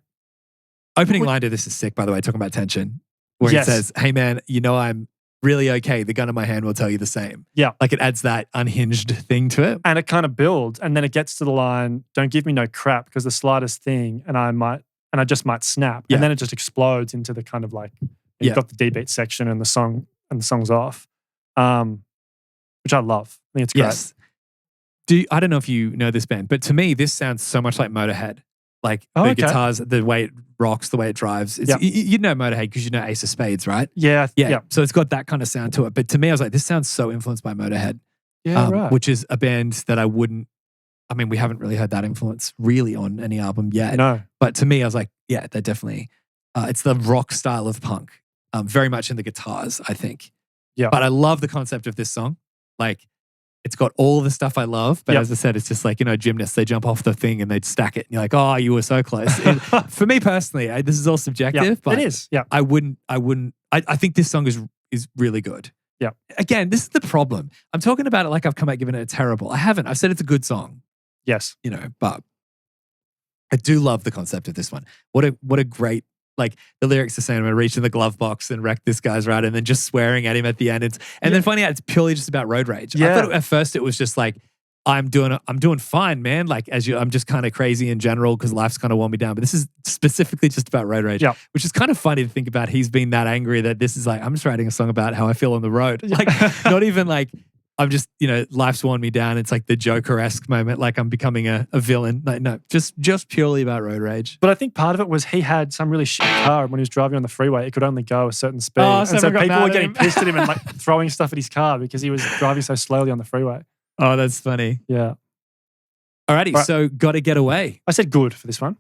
Opening line to this is sick, by the way, talking about tension. Where it says, hey man, you know I'm really okay. The gun in my hand will tell you the same.
Yeah.
Like it adds that unhinged thing to it.
And it kind of builds. And then it gets to the line, don't give me no crap because the slightest thing and I just might snap.
Yeah.
And then it just explodes into the kind of like, you've got the D beat section and the song's off. Which I love. I think it's great.
Yes. I don't know if you know this band, but to me, this sounds so much like Motorhead. Like the guitars, the way it rocks, the way it drives. You know Motorhead because you know Ace of Spades, right?
Yeah.
So it's got that kind of sound to it. But to me, I was like, this sounds so influenced by Motorhead.
Yeah, right.
Which is a band that we haven't really heard that influence really on any album yet.
No.
But to me, I was like, yeah, they're definitely, it's the rock style of punk. Very much in the guitars, I think.
Yeah.
But I love the concept of this song. Like, It's got all the stuff I love, but
Yep.
as I said, it's just like, gymnasts, they jump off the thing and they stack it and you're like, oh, you were so close. For me personally, this is all subjective,
Yeah,
but
it is. Yeah.
I think this song is really good.
Yeah.
Again, this is the problem. I'm talking about it like I've come out giving it a terrible. I haven't. I've said it's a good song,
Yes.
but I do love the concept of this one. What a great, like the lyrics are saying, I'm going to reach in the glove box and wreck this guy's right, and then just swearing at him at the end. And then finding out it's purely just about road rage.
Yeah.
I thought at first it was just like, I'm doing fine, man. Like I'm just kind of crazy in general because life's kind of worn me down. But this is specifically just about road rage, which is kind of funny to think about. He's been that angry that this is like, I'm just writing a song about how I feel on the road. Like not even like I'm just, life's worn me down. It's like the Joker-esque moment, like I'm becoming a villain. Like no, just purely about road rage.
But I think part of it was he had some really shit car, and when he was driving on the freeway, it could only go a certain speed.
Oh,
and so
someone got
people
mad
were
at
getting
him.
pissed at him and like throwing stuff at his car because he was driving so slowly on the freeway.
Oh, that's funny.
Yeah.
Alrighty,
Right.
so Gotta Get Away.
I said good for this one.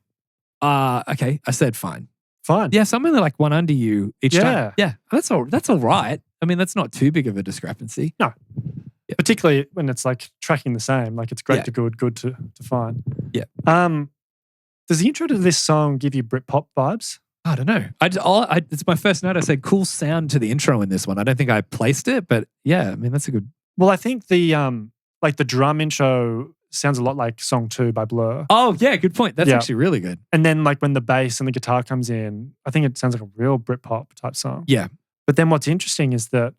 Okay, I said fine.
Fine.
Yeah, so I'm only like one under you each
Yeah.
time. Yeah, that's all right. I mean, that's not too big of a discrepancy.
No.
Yeah.
Particularly when it's like tracking the same. Like it's great
Yeah.
to good to fine.
Yeah.
Does the intro to this song give you Britpop vibes?
I don't know. It's my first note. I said cool sound to the intro in this one. I don't think I placed it, but yeah, I mean, that's a good.
Well, I think the like the drum intro sounds a lot like Song 2 by Blur.
Oh, yeah, good point. That's
Yeah.
actually really good.
And then like when the bass and the guitar comes in, I think it sounds like a real Britpop type song.
Yeah.
But then what's interesting is that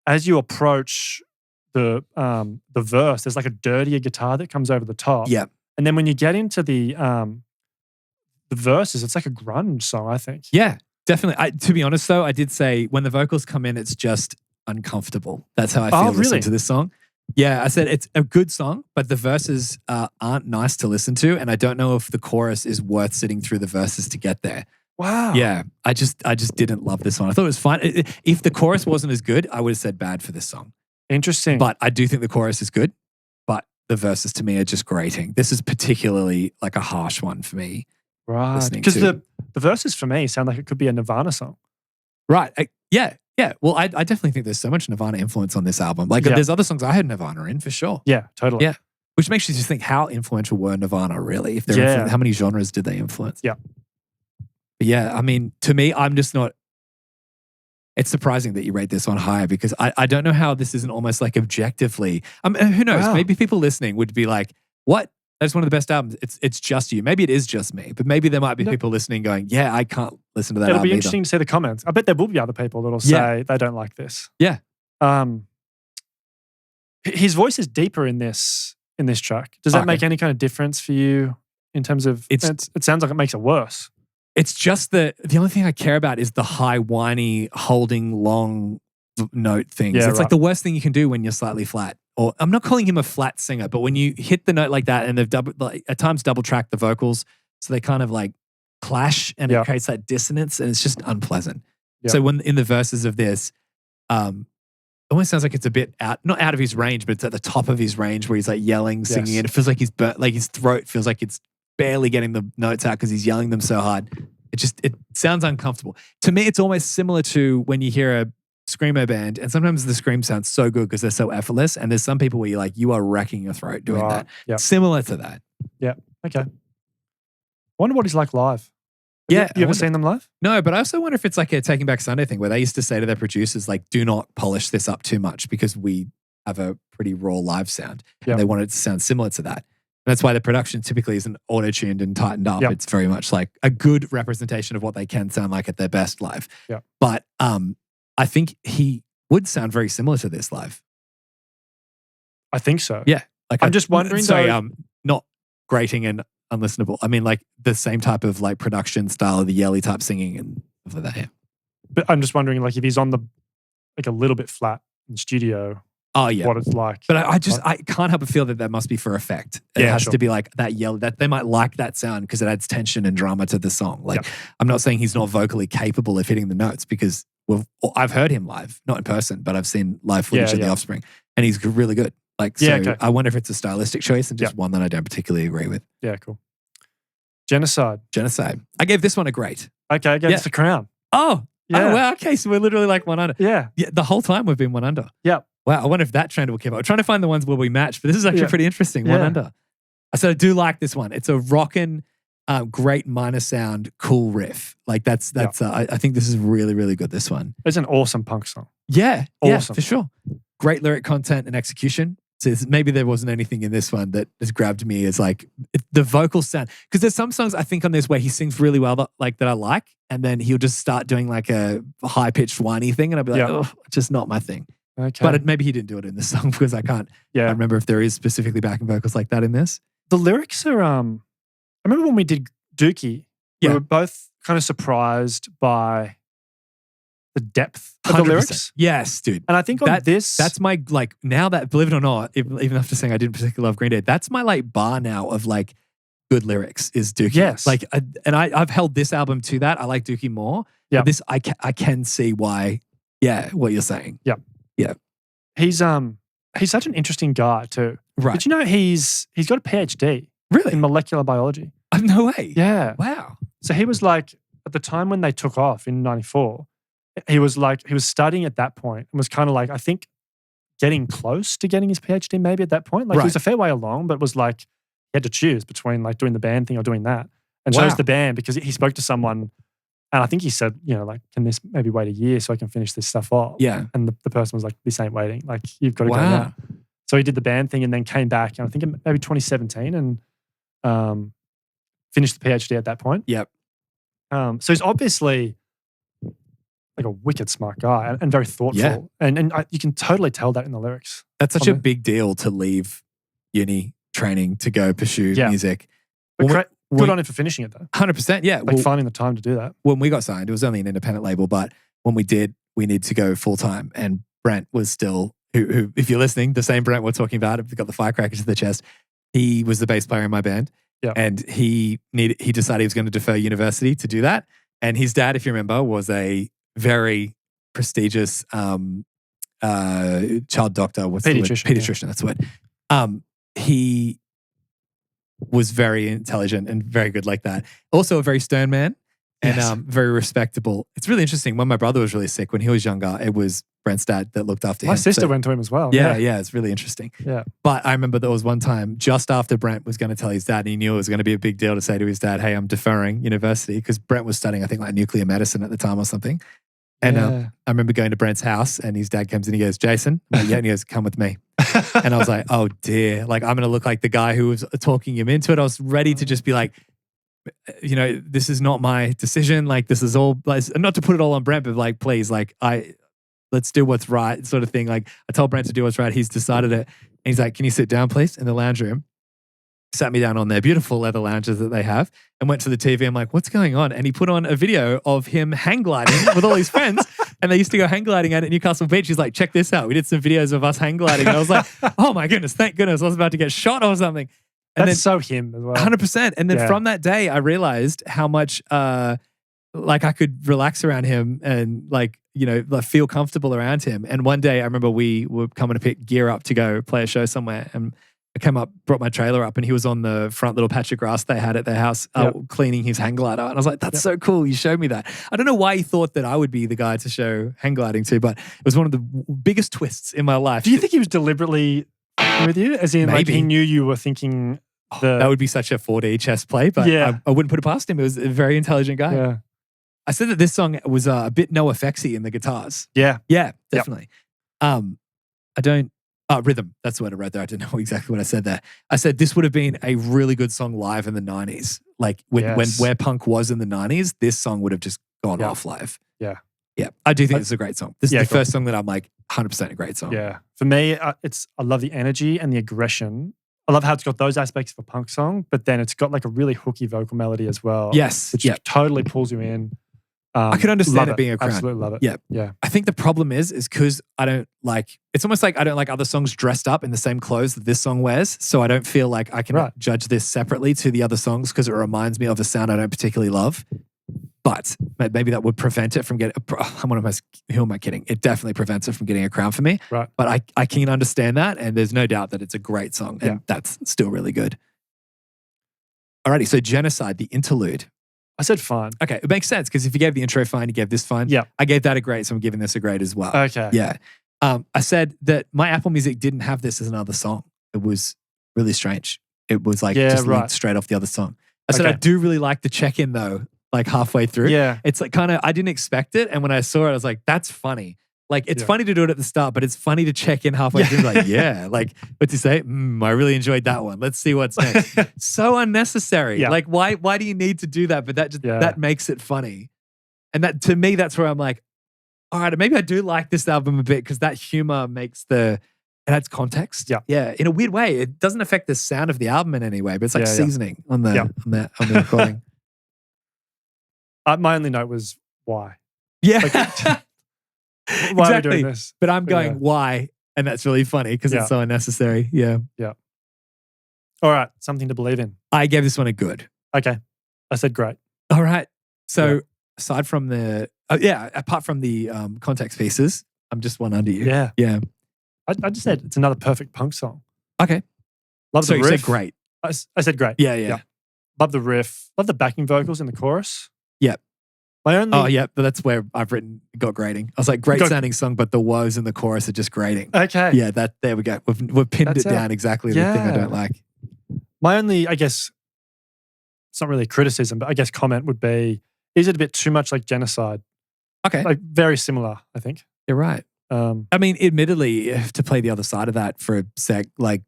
as you approach the verse, there's like a dirtier guitar that comes over the top.
Yeah.
And then when you get into the verses, it's like a grunge song, I think.
Yeah, definitely. To be honest, though, I did say when the vocals come in, it's just uncomfortable. That's how I feel listening
really?
to this song. Yeah, I said it's a good song, but the verses aren't nice to listen to, and I don't know if the chorus is worth sitting through the verses to get there.
Wow.
Yeah, I just didn't love this one. I thought it was fine. If the chorus wasn't as good, I would have said bad for this song.
Interesting.
But I do think the chorus is good, but the verses to me are just grating. This is particularly like a harsh one for me.
right.
listening
Because
to.
the verses for me sound like it could be a Nirvana song.
Right. Yeah. Well, I definitely think there's so much Nirvana influence on this album. Like,
Yeah.
there's other songs I heard Nirvana in for sure.
Yeah, totally.
Yeah. Which makes you just think, how influential were Nirvana really? If they're
Yeah.
how many genres did they influence?
Yeah.
But yeah, I mean, to me, I'm just not. It's surprising that you rate this one higher because I don't know how this isn't almost like objectively. Who knows?
Wow.
Maybe people listening would be like, "What? That's one of the best albums." It's just you. Maybe it is just me, but maybe there might be
No.
people listening going, "Yeah, I can't listen to that."
It'll
album
be
either."
interesting to see the comments. I bet there will be other people that'll say they don't like this.
Yeah.
His voice is deeper in this track. Does that
Okay.
make any kind of difference for you in terms of it sounds like it makes it worse.
It's just the only thing I care about is the high, whiny, holding long note things.
Yeah,
it's like
right.
the worst thing you can do when you're slightly flat. Or I'm not calling him a flat singer, but when you hit the note like that and they've at times double track the vocals, so they kind of like clash and
Yeah.
it creates that dissonance and it's just unpleasant.
Yeah.
So when in the verses of this, it almost sounds like it's a bit not out of his range, but it's at the top of his range where he's like yelling, singing,
Yes.
and it feels like he's burnt, like his throat feels like it's barely getting the notes out because he's yelling them so hard. It sounds uncomfortable. To me, it's almost similar to when you hear a screamo band, and sometimes the scream sounds so good because they're so effortless, and there's some people where you're like, you are wrecking your throat doing that.
Yeah.
Similar to that.
Okay. Wonder what he's like live.
Yeah,
You ever seen them live?
No, but I also wonder if it's like a Taking Back Sunday thing where they used to say to their producers, like, do not polish this up too much because we have a pretty raw live sound.
Yeah.
And they want it to sound similar to that. And that's why the production typically isn't auto-tuned and tightened up.
Yeah.
It's very much like a good representation of what they can sound like at their best live.
Yeah.
But I think he would sound very similar to this live.
I think so.
Yeah. Like
I'm just wondering,
Sorry,
though-
not grating and unlistenable. I mean, like the same type of like production style, the yelly type singing and stuff like that. Yeah.
But I'm just wondering, like, if he's on the like a little bit flat in the studio,
Oh yeah.
what it's like.
But I can't help but feel that must be for effect. It
Yeah,
has
sure.
to be like that yell, that they might like that sound because it adds tension and drama to the song. Like, I'm not saying he's not vocally capable of hitting the notes because I've heard him live, not in person, but I've seen live footage of the Offspring and he's really good. Like, so
Yeah, okay.
I wonder if it's a stylistic choice and just one that I don't particularly agree with.
Yeah, cool. Genocide.
Genocide. I gave this one a great.
Okay, I gave
Yeah.
us the crown.
Oh,
Yeah.
Oh, wow. Okay. So we're literally like one under.
Yeah.
The whole time we've been one under.
Yep.
Wow. I wonder if that trend will keep up. I'm trying to find the ones where we match, but this is actually pretty interesting. One under. So I do like this one. It's a rockin', great minor sound, cool riff. Like that's. I think this is really, really good. This one.
It's an awesome punk song.
Yeah.
Awesome.
Yeah, for sure. Great lyric content and execution. So maybe there wasn't anything in this one that has grabbed me as like the vocal sound. Because there's some songs I think on this where he sings really well that I like, and then he'll just start doing like a high pitched whiny thing, and I'll be like, oh, just not my thing.
Okay.
But maybe he didn't do it in this song because I can't remember if there is specifically backing vocals like that in this.
The lyrics are. I remember when we did Dookie, we were both kind of surprised by the depth of the
100%.
lyrics.
Yes, dude.
And I think on this...
That's my, like, now that, believe it or not, even after saying I didn't particularly love Green Day, that's my, like, bar now of, like, good lyrics is Dookie.
Yes.
Like, I've held this album to that. I like Dookie more.
Yeah.
But this, I can see why, what you're saying.
Yeah.
Yeah.
He's such an interesting guy too.
Right.
Did you know he's got a PhD
Really?
in molecular biology?
No way.
Yeah.
Wow.
So he was like, at the time when they took off in 94, he was studying at that point and was kind of like, I think, getting close to getting his PhD maybe at that point. Like he was a fair way along, but was like, he had to choose between like doing the band thing or doing that. And chose the band because he spoke to someone and I think he said, you know, like, can this maybe wait a year so I can finish this stuff off?
Yeah.
And the person was like, this ain't waiting. Like, you've got to go now. So he did the band thing and then came back, and I think maybe 2017 and finished the PhD at that point.
Yep.
So he's obviously like a wicked smart guy and very thoughtful.
Yeah.
And you can totally tell that in the lyrics.
That's such a big deal to leave uni training to go pursue music.
But good on him for finishing it though.
100%, yeah.
Like finding the time to do that.
When we got signed, it was only an independent label, but when we did, we needed to go full time. And Brent was still, who if you're listening, the same Brent we're talking about, got the firecrackers to the chest. He was the bass player in my band.
Yeah.
And he decided he was going to defer university to do that. And his dad, if you remember, was a very prestigious child doctor. What's the word? Pediatrician, that's the word. He was very intelligent and very good like that. Also a very stern man and very respectable. It's really interesting. When my brother was really sick, when he was younger, it was Brent's dad that looked after him.
My sister went to him as well.
Yeah, it's really interesting.
Yeah.
But I remember there was one time just after Brent was going to tell his dad, and he knew it was going to be a big deal to say to his dad, hey, I'm deferring university, because Brent was studying, I think, like nuclear medicine at the time or something. And I remember going to Brent's house and his dad comes in, he goes, Jayson? I'm like, yeah, and he goes, come with me. And I was like, oh dear, like I'm going to look like the guy who was talking him into it. I was ready to just be like, you know, this is not my decision. Like this is all, like, not to put it all on Brent, but like, please, like let's do what's right sort of thing. Like I told Brent to do what's right. He's decided it. And he's like, can you sit down please in the lounge room? Sat me down on their beautiful leather lounges that they have and went to the TV. I'm like, what's going on? And he put on a video of him hang gliding with all his friends. And they used to go hang gliding at Newcastle Beach. He's like, check this out. We did some videos of us hang gliding. And I was like, oh my goodness, thank goodness. I was about to get shot or something. And
That's so him as well.
100%. And then from that day, I realized how much like I could relax around him and like, you know, like feel comfortable around him. And one day I remember we were coming to pick gear up to go play a show somewhere. And I came up, brought my trailer up, and he was on the front little patch of grass they had at their house cleaning his hang glider. And I was like, that's so cool. You showed me that. I don't know why he thought that I would be the guy to show hang gliding to, but it was one of the biggest twists in my life.
Do you think he was deliberately with you? As in, like, he knew you were thinking
that would be such a 4D chess play, but I wouldn't put it past him. It was a very intelligent guy.
Yeah.
I said that this song was a bit no-effectsy in the guitars.
Yeah.
Yeah, definitely. Rhythm. That's the word I wrote there. I didn't know exactly what I said there. I said this would have been a really good song live in the 90s. Like when where punk was in the 90s, this song would have just gone off live.
Yeah.
Yeah. I do think it's a great song. This is the first song that I'm like 100% a great song.
Yeah. For me, I love the energy and the aggression. I love how it's got those aspects of a punk song, but then it's got like a really hooky vocal melody as well.
Yes.
Which totally pulls you in.
I could understand it being a crowd.
Absolutely love it.
Yeah.
Yeah.
I think the problem is because I don't like, it's almost like I don't like other songs dressed up in the same clothes that this song wears. So I don't feel like I can judge this separately to the other songs because it reminds me of a sound I don't particularly love. But maybe that would prevent it from getting, who am I kidding? It definitely prevents it from getting a crown for me.
Right.
But I can understand that. And there's no doubt that it's a great song. And that's still really good. Alrighty. So Genocide, the interlude.
I said fine.
Okay, it makes sense because if you gave the intro fine, you gave this fine.
Yeah.
I gave that a grade, so I'm giving this a grade as well.
Okay.
Yeah. I said that my Apple Music didn't have this as another song. It was really strange. It was like just linked straight off the other song. I said I do really like the check-in though, like halfway through.
Yeah.
It's like kind of, I didn't expect it. And when I saw it, I was like, that's funny. Like it's funny to do it at the start, but it's funny to check in halfway through. Like, like what's he say? I really enjoyed that one. Let's see what's next. So unnecessary.
Yeah.
Like why do you need to do that? But that just that makes it funny. And that to me, that's where I'm like, all right, maybe I do like this album a bit because that humor makes it adds context. Yeah. Yeah. In a weird way. It doesn't affect the sound of the album in any way, but it's like seasoning on the recording.
My only note was why.
Yeah.
Like, why are we doing this?
But I'm going, why? And that's really funny because it's so unnecessary. Yeah.
Yeah. All right. Something to believe in.
I gave this one a good.
Okay. I said great.
All right. So aside from apart from the context pieces, I'm just one under you.
Yeah.
Yeah.
I just said it's another perfect punk song.
Okay.
Love the riff.
You said great.
I said great.
Yeah.
Love the riff. Love the backing vocals in the chorus.
Yeah.
My only...
but that's where I've written got grating. I was like, great sounding song, but the woes in the chorus are just grating.
Okay.
Yeah, there we go. We've pinned it down exactly the thing I don't like.
My only, I guess, it's not really a criticism, but I guess comment would be, is it a bit too much like Genocide?
Okay.
Like very similar, I think.
You're right. I mean, admittedly, to play the other side of that for a sec, like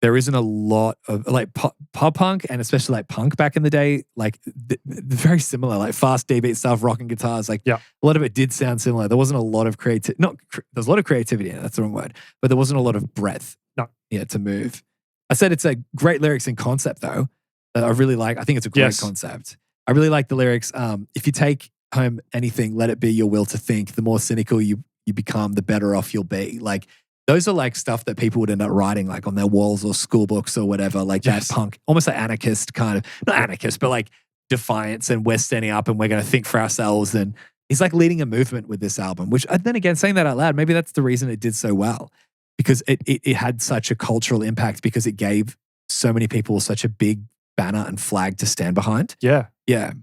there isn't a lot of like pop punk and especially like punk back in the day, like very similar, like fast D-beat stuff, rocking guitars. Like a lot of it did sound similar. There wasn't a lot of there's a lot of creativity in it, that's the wrong word, but there wasn't a lot of breadth.
No.
Yeah, to move. I said it's a great lyrics and concept though. I really like, I think it's a great concept. I really like the lyrics. If you take home anything, let it be your will to think. The more cynical you become, the better off you'll be. Like, those are like stuff that people would end up writing like on their walls or school books or whatever, like that punk, almost like anarchist kind of, not anarchist, but like defiance and we're standing up and we're going to think for ourselves. And he's like leading a movement with this album, which then again, saying that out loud, maybe that's the reason it did so well because it had such a cultural impact because it gave so many people such a big banner and flag to stand behind.
Yeah.
Yeah.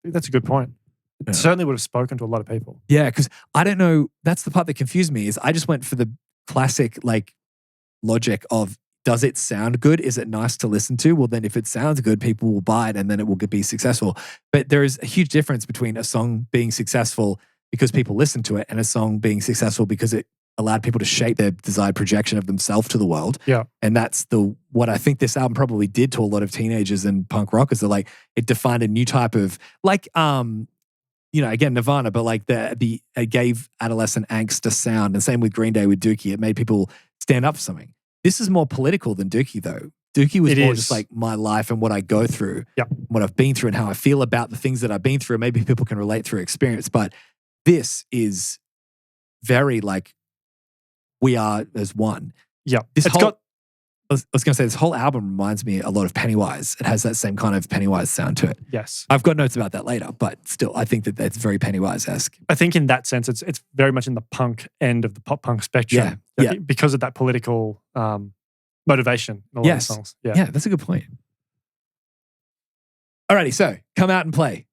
That's a good point. It certainly would have spoken to a lot of people.
Yeah, because I don't know, that's the part that confused me is I just went for the classic like logic of does it sound good? Is it nice to listen to? Well, then if it sounds good, people will buy it and then it will be successful. But there is a huge difference between a song being successful because people listen to it and a song being successful because it allowed people to shape their desired projection of themselves to the world.
Yeah.
And that's what I think this album probably did to a lot of teenagers and punk rockers. They're like, it defined a new type of like, again, Nirvana, but like it gave adolescent angst a sound. And same with Green Day with Dookie. It made people stand up for something. This is more political than Dookie, though. Dookie was more just like my life and what I go through, what I've been through and how I feel about the things that I've been through. Maybe people can relate through experience. But this is very like we are as one.
Yeah.
I was going to say, this whole album reminds me a lot of Pennywise. It has that same kind of Pennywise sound to it.
Yes.
I've got notes about that later, but still, I think that that's very Pennywise-esque.
I think in that sense, it's very much in the punk end of the pop punk spectrum.
Yeah.
Because of that political motivation in a lot of songs.
Yeah, that's a good point. Alrighty, so come out and play.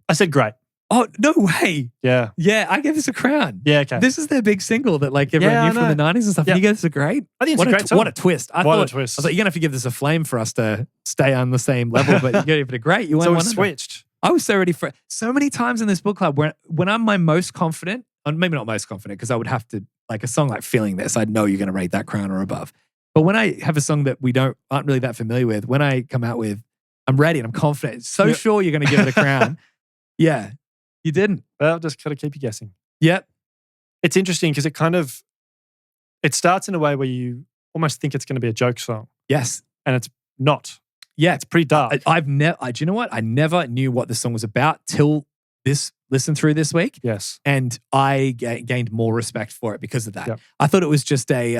I said great.
Oh, no way.
Yeah.
Yeah, I gave this a crown.
Yeah, okay.
This is their big single that like everyone knew from the 90s and stuff.
Yeah.
And you gave this a grade?
I think it's a great song.
What a twist. I
What a twist.
I was like, you're going to have to give this a flame for us to stay on the same level, but you gave it a great. You went
so we
one
switched.
I was so ready for it. So many times in this book club when I'm my most confident, maybe not most confident because I would have to, like a song like Feeling This, I'd know you're going to rate that crown or above. But when I have a song that we aren't really that familiar with, when I come out with, I'm ready and I'm confident, so sure you're going to give it a crown. Yeah. You didn't.
Well, just gotta keep you guessing.
Yep.
It's interesting because it starts in a way where you almost think it's going to be a joke song.
Yes.
And it's not.
Yeah.
It's pretty dark.
Do you know what? I never knew what the song was about till this listen through this week.
Yes.
And I gained more respect for it because of that.
Yep.
I thought it was just a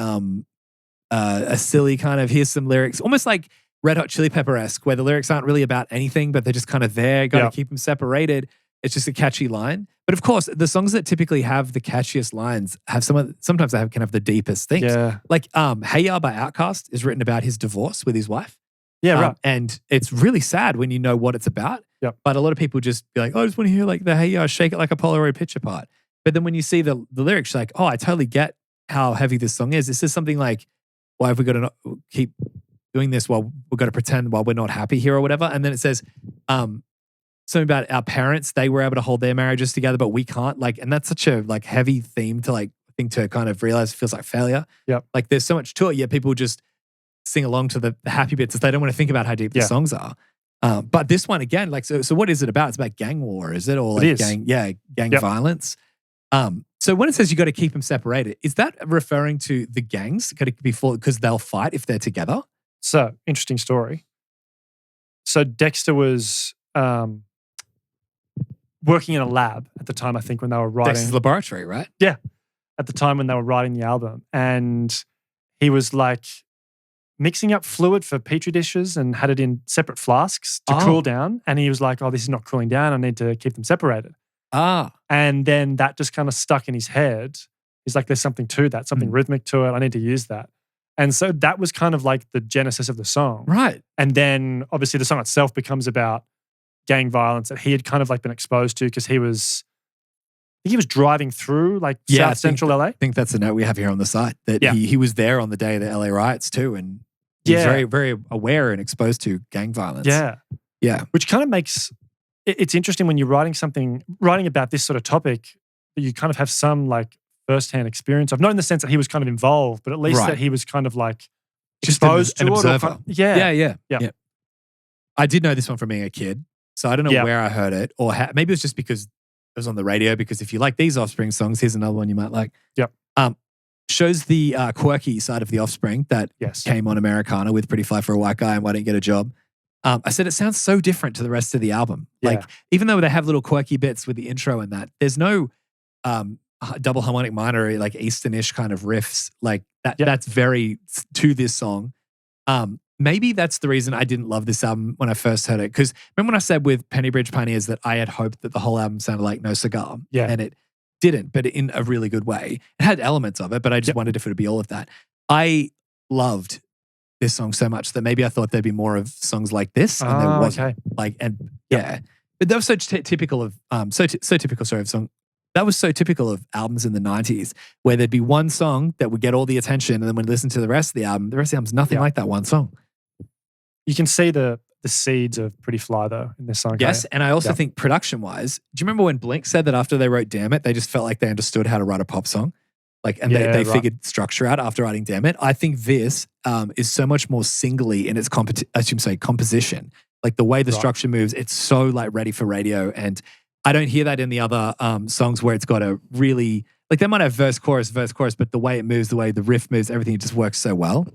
silly kind of, here's some lyrics, almost like Red Hot Chili Pepper-esque, where the lyrics aren't really about anything, but they're just kind of there. Got to keep them separated. It's just a catchy line. But of course, the songs that typically have the catchiest lines have sometimes they can have the deepest things.
Yeah.
Like Hey Ya by Outkast is written about his divorce with his wife.
Yeah, right.
And it's really sad when you know what it's about.
Yep.
But a lot of people just be like, oh, I just want to hear like the hey, shake it like a Polaroid picture part. But then when you see the lyrics, you're like, oh, I totally get how heavy this song is. This is something like, why have we got to keep doing this while we've got to pretend while we're not happy here or whatever? And then it says something about our parents, they were able to hold their marriages together, but we can't. Like, and that's such a like heavy theme to like, I think to kind of realize it feels like failure.
Yep.
Like there's so much to it, yet people just sing along to the happy bits if they don't want to think about how deep the songs are. But this one again, like, so what is it about? It's about gang war, is it? Or like gang violence. So when it says you got to keep them separated, is that referring to the gangs? Got to be because they'll fight if they're together?
So, interesting story. So Dexter was working in a lab at the time, I think, when they were writing.
Dexter's laboratory, right?
Yeah. At the time when they were writing the album. And he was like mixing up fluid for Petri dishes and had it in separate flasks to cool down. And he was like, oh, this is not cooling down. I need to keep them separated. And then that just kind of stuck in his head. He's like, there's something to that, something rhythmic to it. I need to use that. And so that was kind of like the genesis of the song.
Right.
And then obviously the song itself becomes about gang violence that he had kind of like been exposed to because he was driving through like South Central LA.
I think that's the note we have here on the site that he was there on the day of the LA riots too. And he was very, very aware and exposed to gang violence.
Yeah.
Yeah.
Which kind of makes it's interesting when you're writing about this sort of topic that you kind of have some like firsthand experience of, not in the sense that he was kind of involved, but at least that he was kind of like exposed
an
to
observer.
Yeah.
I did know this one from being a kid, so I don't know where I heard it, or maybe it was just because it was on the radio. Because if you like these Offspring songs, here's another one you might like.
Yep.
Shows the quirky side of the Offspring that came on Americana with Pretty Fly for a White Guy and Why Didn't Get a Job. I said it sounds so different to the rest of the album. Like even though they have little quirky bits with the intro and that, there's no double harmonic minor, like Eastern-ish kind of riffs like that. That's very to this song. Maybe that's the reason I didn't love this album when I first heard it. Because remember when I said with Penny Bridge Pioneers that I had hoped that the whole album sounded like No Cigar?
Yeah.
And it didn't, but in a really good way. It had elements of it, but I just wondered if it would be all of that. I loved this song so much that maybe I thought there'd be more of songs like this, and there wasn't. Like, and but that was so typical of That was so typical of albums in the 90s, where there'd be one song that would get all the attention, and then when you listen to the rest of the album's nothing like that one song.
You can see the seeds of Pretty Fly though in this song.
Yes, and I also think production-wise, do you remember when Blink said that after they wrote Damn It, they just felt like they understood how to write a pop song? Like, and they figured structure out after writing Damn It. I think this is so much more singly in its composition. Like the way the structure moves, it's so like ready for radio. And I don't hear that in the other songs where it's got a really, like they might have verse, chorus, but the way it moves, the way the riff moves, everything just works so well.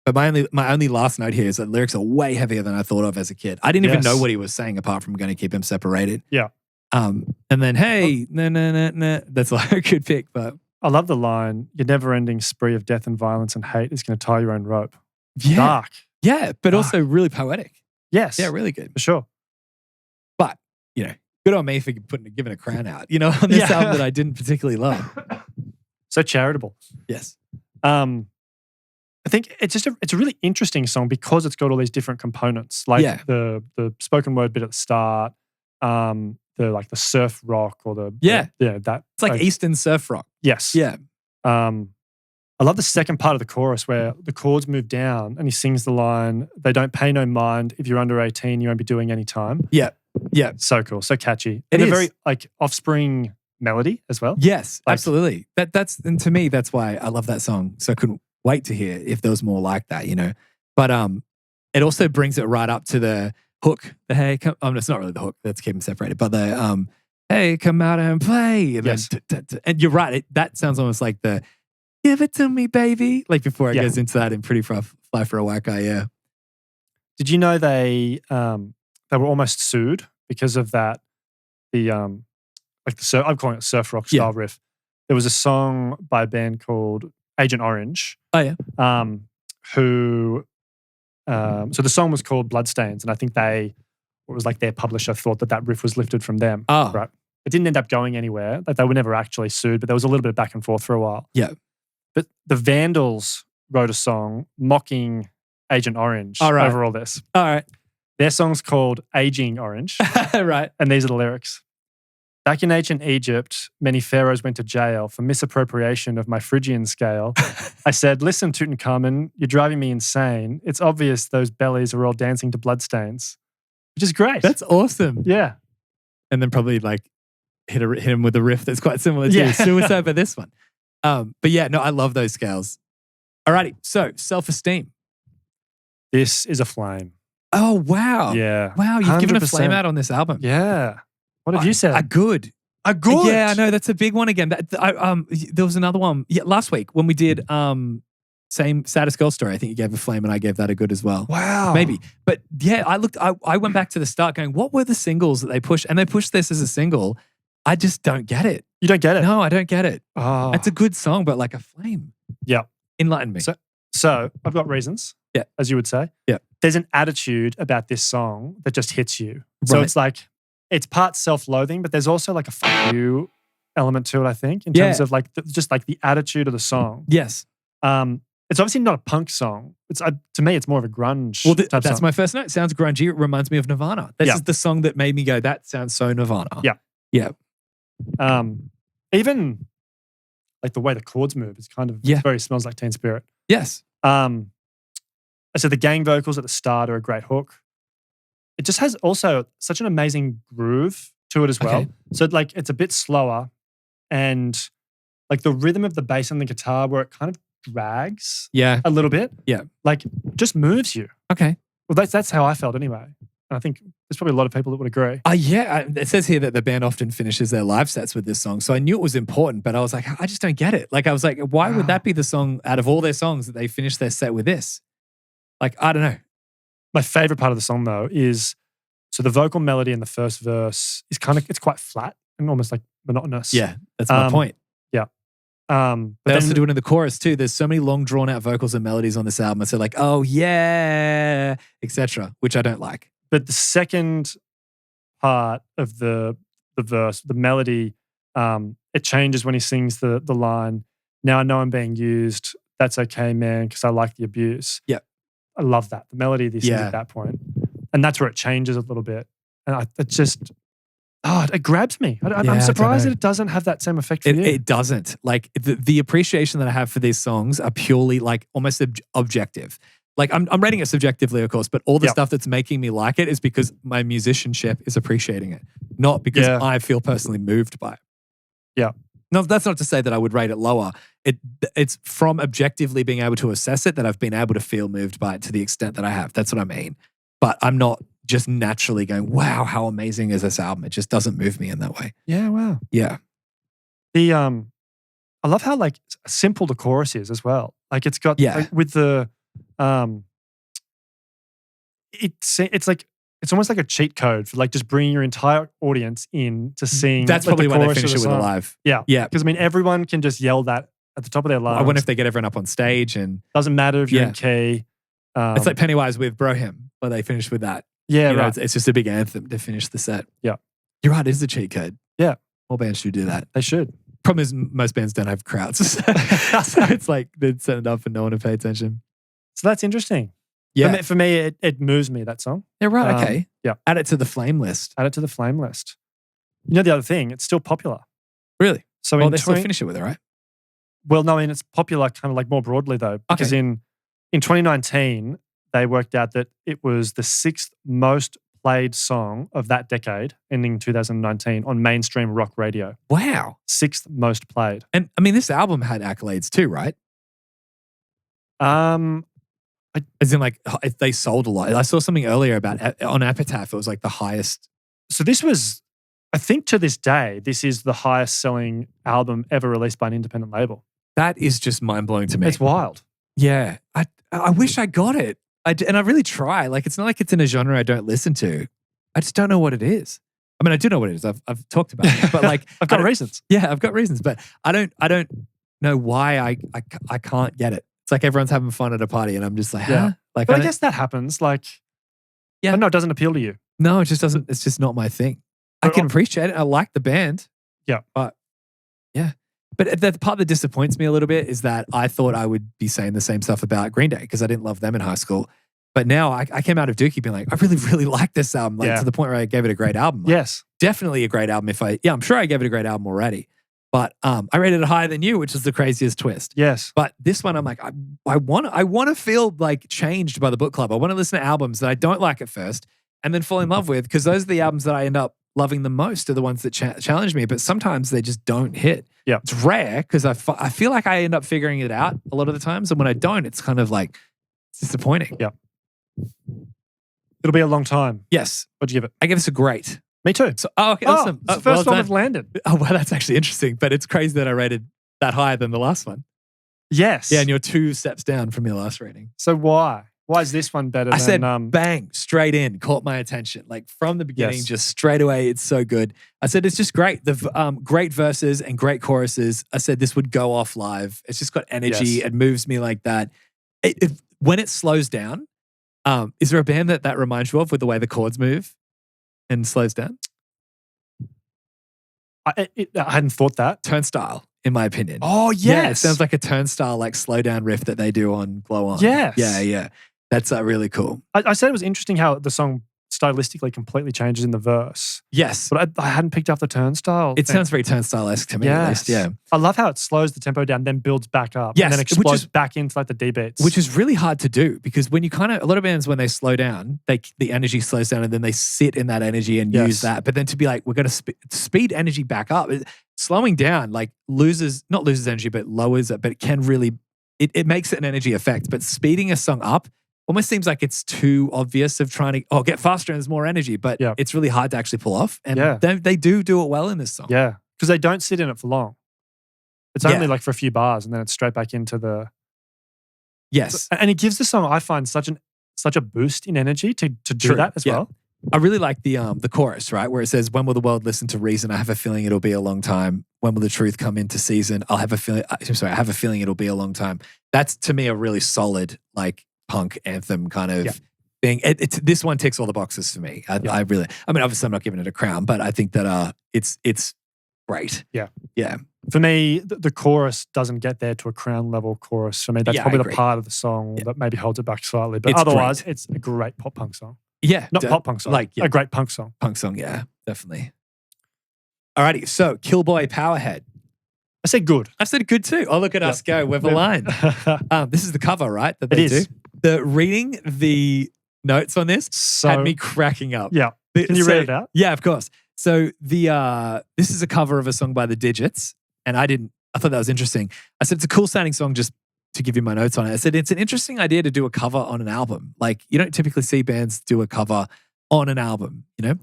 But my only last note here is that lyrics are way heavier than I thought of as a kid. I didn't even know what he was saying apart from going to keep him separated.
Yeah.
And then, hey, nah. That's like a good pick, but.
I love the line, your never-ending spree of death and violence and hate is going to tie your own rope.
Yeah.
Dark.
Yeah, but also really poetic.
Yes.
Yeah, really good.
For sure.
But, good on me for giving a crown out, on this album that I didn't particularly love.
So charitable.
Yes.
I think it's a really interesting song because it's got all these different components. Like the spoken word bit at the start, the surf rock or that.
It's like Eastern surf rock.
Yes.
Yeah.
I love the second part of the chorus where the chords move down and he sings the line, they don't pay no mind. If you're under 18, you won't be doing any time.
Yeah. Yeah.
So cool. So catchy.
It is.
A very like Offspring melody as well.
Yes, absolutely. And to me, that's why I love that song. So I couldn't wait to hear if there was more like that, But it also brings it right up to the hook. The hey, come, it's not really the hook. Let's keep them separated. But the hey, come out and play. And
yes.
And you're right. That sounds almost like the give it to me, baby. Like before it goes into that in Pretty Fly for a White Guy. Yeah.
Did you know they were almost sued because of that? I'm calling it surf rock style riff. There was a song by a band called Agent Orange.
Oh yeah.
So the song was called Bloodstains, and I think their publisher thought that riff was lifted from them.
Oh.
Right. It didn't end up going anywhere. Like they were never actually sued, but there was a little bit of back and forth for a while.
Yeah.
But the Vandals wrote a song mocking Agent Orange
All right.
over all this.
All right.
Their song's called Aging Orange.
Right.
And these are the lyrics. Back in ancient Egypt, many pharaohs went to jail for misappropriation of my Phrygian scale. I said, listen, Tutankhamun, you're driving me insane. It's obvious those bellies are all dancing to bloodstains, which is great.
That's awesome.
Yeah.
And then probably like hit him with a riff that's quite similar to Suicide for this one. But yeah, no, I love those scales. Alrighty, so self-esteem.
This is a flame.
Oh, wow.
Yeah.
Wow, you've given a
100%.
flame out on this album.
Yeah. What have you said?
A good.
A good.
Yeah, I know. That's a big one again. There was another one. Yeah, last week when we did same Saddest Girl Story, I think you gave a flame and I gave that a good as well.
Wow.
Maybe. But yeah, I went back to the start going, what were the singles that they pushed? And they pushed this as a single. I just don't get it.
You don't get it?
No, I don't get it.
Oh.
It's a good song, but like a flame.
Yeah.
Enlighten me.
So I've got reasons.
Yeah.
As you would say.
Yeah.
There's an attitude about this song that just hits you. So
Right.
it's like, it's part self-loathing, but there's also like a fuck you element to it, I think, in terms of like just like the attitude of the song.
Yes.
It's obviously not a punk song. It's to me, it's more of a grunge type
that's
song.
my first note. It sounds grungy. It reminds me of Nirvana. This is the song that made me go, that sounds so Nirvana.
Yeah.
Yeah.
Even like the way the chords move is kind of very Smells Like Teen Spirit.
Yes.
So the gang vocals at the start are a great hook. It just has also such an amazing groove to it as well.
Okay.
So like it's a bit slower and like the rhythm of the bass and the guitar where it kind of drags
Yeah.
a little bit.
Yeah.
Like just moves you.
Okay.
Well, that's how I felt anyway. And I think there's probably a lot of people that would agree.
It says here that the band often finishes their live sets with this song. So I knew it was important, but I was like, I just don't get it. Like I was like, why would that be the song out of all their songs that they finish their set with this? Like, I don't know.
My favorite part of the song though is, so the vocal melody in the first verse is it's quite flat and almost like monotonous.
Yeah, that's my point.
Yeah.
They also do it in the chorus too. There's so many long drawn out vocals and melodies on this album. It's like, oh yeah, etc., which I don't like.
But the second part of the verse, the melody, it changes when he sings the line, now I know I'm being used. That's okay, man, because I like the abuse.
Yeah.
I love that. The melody they sing at that point. And that's where it changes a little bit. And it just, it grabs me. I'm surprised that it doesn't have that same effect for you.
It doesn't. Like the appreciation that I have for these songs are purely like almost objective. Like I'm rating it subjectively, of course, but all the stuff that's making me like it is because my musicianship is appreciating it, not because I feel personally moved by it.
Yeah.
No, that's not to say that I would rate it lower. It's from objectively being able to assess it that I've been able to feel moved by it to the extent that I have. That's what I mean. But I'm not just naturally going, wow, how amazing is this album? It just doesn't move me in that way.
Yeah, wow.
Yeah.
I love how like simple the chorus is as well. Like it's got like, with the it's almost like a cheat code for like just bringing your entire audience in to sing.
That's
like,
probably
the
why they
chorus
finish
of
it
the
with a
song.
live.
Yeah.
Yeah.
Because I mean, everyone can just yell that at the top of their lungs.
I wonder if they get everyone up on stage and
doesn't matter if you're in key.
It's like Pennywise with Bro Him, where they finish with that.
Yeah,
You know,
right.
it's just a big anthem to finish the set.
Yeah.
You're right, it is a cheat code.
Yeah.
More bands should do that.
They should.
Problem is most bands don't have crowds. So it's like they'd set it up and no one to pay attention.
So that's interesting.
Yeah.
For me, it moves me, that song.
Yeah, right. Okay.
Yeah.
Add it to the flame list.
Add it to the flame list. You know the other thing, it's still popular.
Really?
So
they still finish it with it, right?
Well, no, I mean, it's popular kind of like more broadly though. Because in 2019, they worked out that it was the 6th most played song of that decade, ending 2019, on mainstream rock radio.
Wow.
6th most played.
And I mean, this album had accolades too, right? As in like, they sold a lot. I saw something earlier about, on Epitaph, it was like the highest.
So this was, I think to this day, this is the highest selling album ever released by an independent label.
That is just mind-blowing to me.
It's wild.
Yeah. I wish I got it. And I really try. Like, it's not like it's in a genre I don't listen to. I just don't know what it is. I mean, I do know what it is. I've talked about it, but like,
I've got reasons.
Yeah, I've got reasons, but I don't know why I can't get it. It's like everyone's having fun at a party, and I'm just like, huh? Like,
but I guess that happens. Like, I know it doesn't appeal to you.
No, it just doesn't. It's just not my thing. I can appreciate it. I like the band.
Yeah,
but yeah, But the part that disappoints me a little bit is that I thought I would be saying the same stuff about Green Day because I didn't love them in high school. But now I came out of Dookie being like, I really, really like this album, like to the point where I gave it a great album. Like,
yes.
Definitely a great album. I'm sure I gave it a great album already. But I rated it higher than you, which is the craziest twist.
Yes.
But this one, I'm like, I want to feel like changed by the book club. I want to listen to albums that I don't like at first and then fall in love with, because those are the albums that I end up loving the most, are the ones that challenge me. But sometimes they just don't hit.
Yeah.
It's rare because I feel like I end up figuring it out a lot of the times. And when I don't, it's kind of like, it's disappointing.
Yeah. It'll be a long time.
Yes.
What'd you give it?
I give this a great.
Me too.
So, okay, awesome.
It's the first one we've landed.
Oh, well, that's actually interesting. But it's crazy that I rated that higher than the last one.
Yes.
Yeah, and you're 2 steps down from your last rating.
So why? Why is this one better
I
than...
said, bang, straight in, caught my attention. Like from the beginning,
Yes.
just straight away, it's so good. I said, it's just great. The great verses and great choruses. I said, this would go off live. It's just got energy.
Yes.
It moves me like that. When it slows down, is there a band that reminds you of with the way the chords move and slows down?
I hadn't thought that.
Turnstile, in my opinion.
Oh, yes.
Yeah, it sounds like a Turnstile, like slow down riff that they do on Glow On.
Yes.
Yeah. That's really cool.
I said it was interesting how the song stylistically completely changes in the verse.
Yes.
But I hadn't picked up the turnstile.
It sounds very Turnstile-esque to me, at least. Yeah.
I love how it slows the tempo down, then builds back up.
Yes,
And then
which
explodes
is-
back into like the D beats.
Which is really hard to do, because when you a lot of bands, when they slow down, the energy slows down and then they sit in that energy and use that. But then to be like, we're going to speed energy back up, slowing down like not loses energy, but lowers it. But it can really, it makes it an energy effect. But speeding a song up almost seems like it's too obvious of trying to get faster and there's more energy. But it's really hard to actually pull off. And they do it well in this song.
Yeah. Because they don't sit in it for long. It's only like for a few bars and then it's straight back into the...
Yes.
And it gives the song, I find, such a boost in energy to do that as well.
I really like the chorus, right? Where it says, when will the world listen to reason? I have a feeling it'll be a long time. When will the truth come into season? I have a feeling it'll be a long time. That's, to me, a really solid, like, punk anthem kind of thing. This one ticks all the boxes for me. I mean, obviously I'm not giving it a crown, but I think that it's great.
Yeah.
Yeah.
For me, the chorus doesn't get there to a crown level chorus. For me, that's probably the part of the song that maybe holds it back slightly. But otherwise, it's a great pop punk song.
Yeah.
Not pop punk song. A great punk song.
Punk song, yeah, definitely. Alrighty, so Killboy Powerhead.
I said good.
I said good too. Oh, look at us go. We've aligned. This is the cover, right? That they do. Reading the notes on this had me cracking up.
Yeah. Can you read it out?
Yeah, of course. So this is a cover of a song by The Digits, and I thought that was interesting. I said it's a cool sounding song, just to give you my notes on it. I said it's an interesting idea to do a cover on an album. Like, you don't typically see bands do a cover on an album, you know?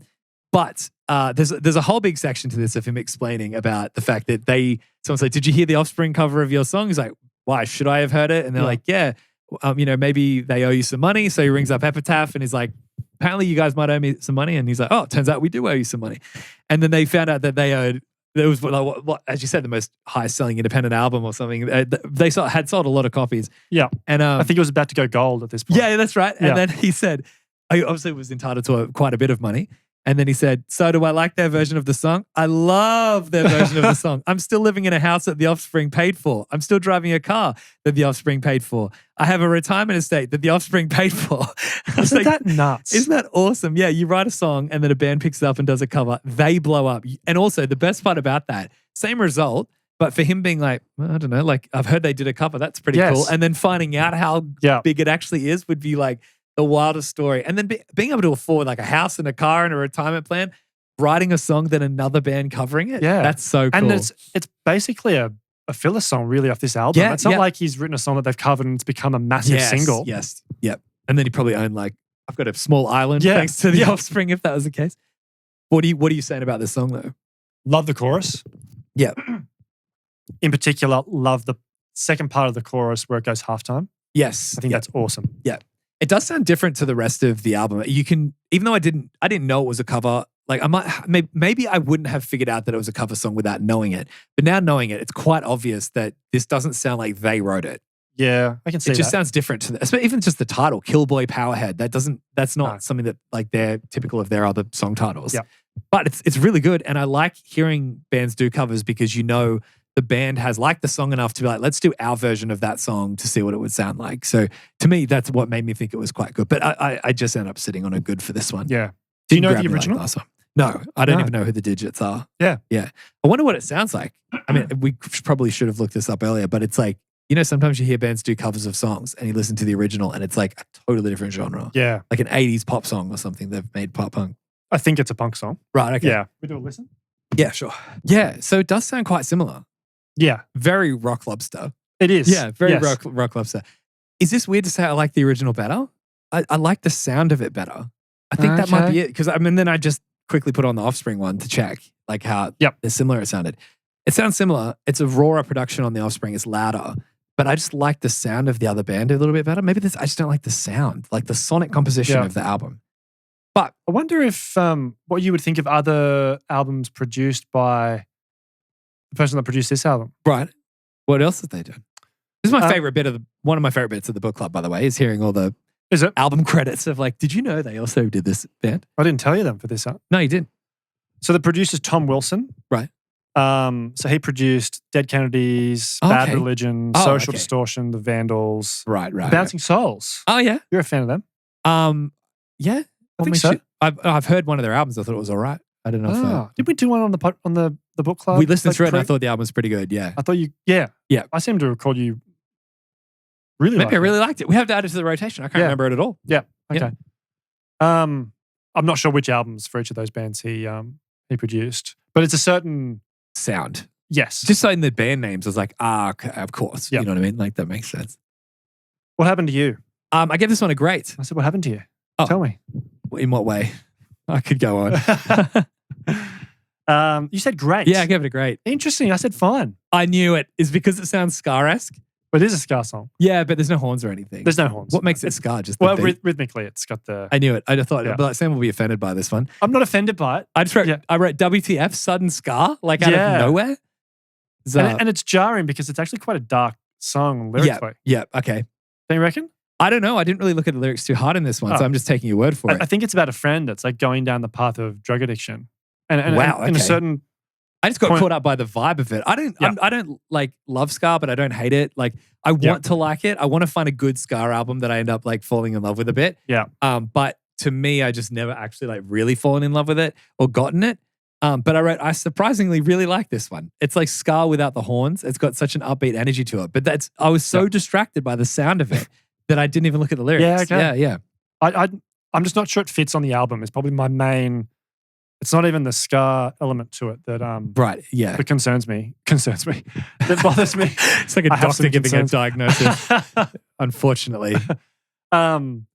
But there's a whole big section to this of him explaining about the fact that someone said, did you hear the Offspring cover of your song? He's like, why, should I have heard it? And they're like, yeah. Maybe they owe you some money. So he rings up Epitaph and he's like, apparently you guys might owe me some money. And he's like, oh, it turns out we do owe you some money. And then they found out that there was what, as you said, the most highest selling independent album or something. They had sold a lot of copies. Yeah. And
I think it was about to go gold at this point.
Yeah, that's right. And then he said, I obviously was entitled to quite a bit of money. And then he said, so do I like their version of the song? I love their version of the song. I'm still living in a house that the Offspring paid for. I'm still driving a car that the Offspring paid for. I have a retirement estate that the Offspring paid for.
Isn't that nuts?
Isn't that awesome? Yeah, you write a song and then a band picks it up and does a cover. They blow up. And also the best part about that, same result, but for him being like, well, I don't know, like I've heard they did a cover. That's pretty cool. And then finding out how big it actually is would be like, the wildest story. And then being able to afford like a house and a car and a retirement plan, writing a song, then another band covering it. Yeah. That's so cool.
And it's basically a filler song really off this album. It's not like he's written a song that they've covered and it's become a massive single.
Yes. Yep. And then he probably owned like, I've got a small island thanks to the Offspring, if that was the case. What are you saying about this song though?
Love the chorus. Yeah. In particular, love the second part of the chorus where it goes halftime.
Yes.
I think that's awesome.
Yeah. It does sound different to the rest of the album. You can, even though I didn't know it was a cover, like maybe I wouldn't have figured out that it was a cover song without knowing it. But now knowing it, it's quite obvious that this doesn't sound like they wrote it.
Yeah, I can see
it. It just sounds different to them. Even just the title, Killboy Powerhead. That's not something that like they're typical of their other song titles.
Yeah.
But it's really good, and I like hearing bands do covers because you know the band has liked the song enough to be like, let's do our version of that song to see what it would sound like. So to me, that's what made me think it was quite good. But I just ended up sitting on a good for this one.
Yeah. Do you know
Didn't
the
grab me
original?
Like last one. No, I don't
No.
even know who the digits are.
Yeah.
Yeah. I wonder what it sounds like. I mean, we probably should have looked this up earlier, but it's like, you know, sometimes you hear bands do covers of songs and you listen to the original and it's like a totally different genre.
Yeah.
Like an 80s pop song or something they've made pop punk.
I think it's a punk song.
Right. Okay.
Yeah. We do a listen?
Yeah, sure. Yeah. So it does sound quite similar.
Yeah.
Very Rock Lobster.
It is.
Yeah. Very
Yes.
rock Lobster. Is this weird to say I like the original better? I like the sound of it better. I think that might be it. Because I mean, then I just quickly put on the Offspring one to check like how similar it sounded. It sounds similar. It's a rawer production on the Offspring. It's louder. But I just like the sound of the other band a little bit better. Maybe I just don't like the sound, like the sonic composition of the album. But
I wonder if what you would think of other albums produced by the person that produced this album.
Right. What else have they done? This is my favorite bit of one of my favorite bits of the book club, by the way, is hearing all the album credits of like, did you know they also did this band?
I didn't tell you them for this.
No, you didn't.
So the producer's Tom Wilson.
Right.
So he produced Dead Kennedys, Bad Religion, Social Distortion, The Vandals,
Right.
The Bouncing Souls.
Oh yeah.
You're a fan of them?
Yeah.
I think so.
I've heard one of their albums. I thought it was all right. I don't know if
did we do one on the book club?
we listened through it and I thought the album was pretty good. Yeah.
I thought you, yeah. I seem to recall you really
Maybe I really liked it. We have to add it to the rotation. I can't remember it at all.
Yeah. Okay. I'm not sure which albums for each of those bands he produced, but it's a certain
sound.
Yes.
Just saying the band names, I was like, okay, of course.
Yep.
You know what I mean? Like that makes sense.
What happened to you?
I gave this one a great.
I said, what happened to you?
Oh.
Tell me.
In what way? I could go on.
You said great.
Yeah, I gave it a great.
Interesting. I said fine.
I knew it. Is because it sounds Scar-esque.
But it is a Scar song.
Yeah, but there's no horns or anything.
There's no horns.
What makes it Scar? Just the beat?
Rhythmically, it's got the...
I knew it. I thought, but like, Sam will be offended by this one.
I'm not offended by it.
I wrote WTF, sudden Scar, like out of nowhere.
And it's jarring because it's actually quite a dark song lyrically.
Yeah, okay.
Don't you reckon?
I don't know. I didn't really look at the lyrics too hard in this one, so I'm just taking your word for it.
I think it's about a friend that's like going down the path of drug addiction. And in a certain...
I just got caught up by the vibe of it. I don't like love Scar, but I don't hate it. Like I want to like it. I want to find a good Scar album that I end up like falling in love with a bit.
Yeah.
But to me, I just never actually like really fallen in love with it or gotten it. But I surprisingly really like this one. It's like Scar without the horns. It's got such an upbeat energy to it. But I was so distracted by the sound of it that I didn't even look at the lyrics.
Yeah, okay.
Yeah.
I'm just not sure it fits on the album. It's probably my main... It's not even the Scar element to it that that concerns me. That bothers me.
It's like a doctor giving a diagnosis. Unfortunately.
I'm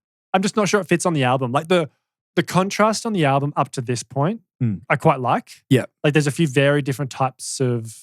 just not sure it fits on the album. Like the contrast on the album up to this point, I quite like.
Yeah.
Like there's a few very different types of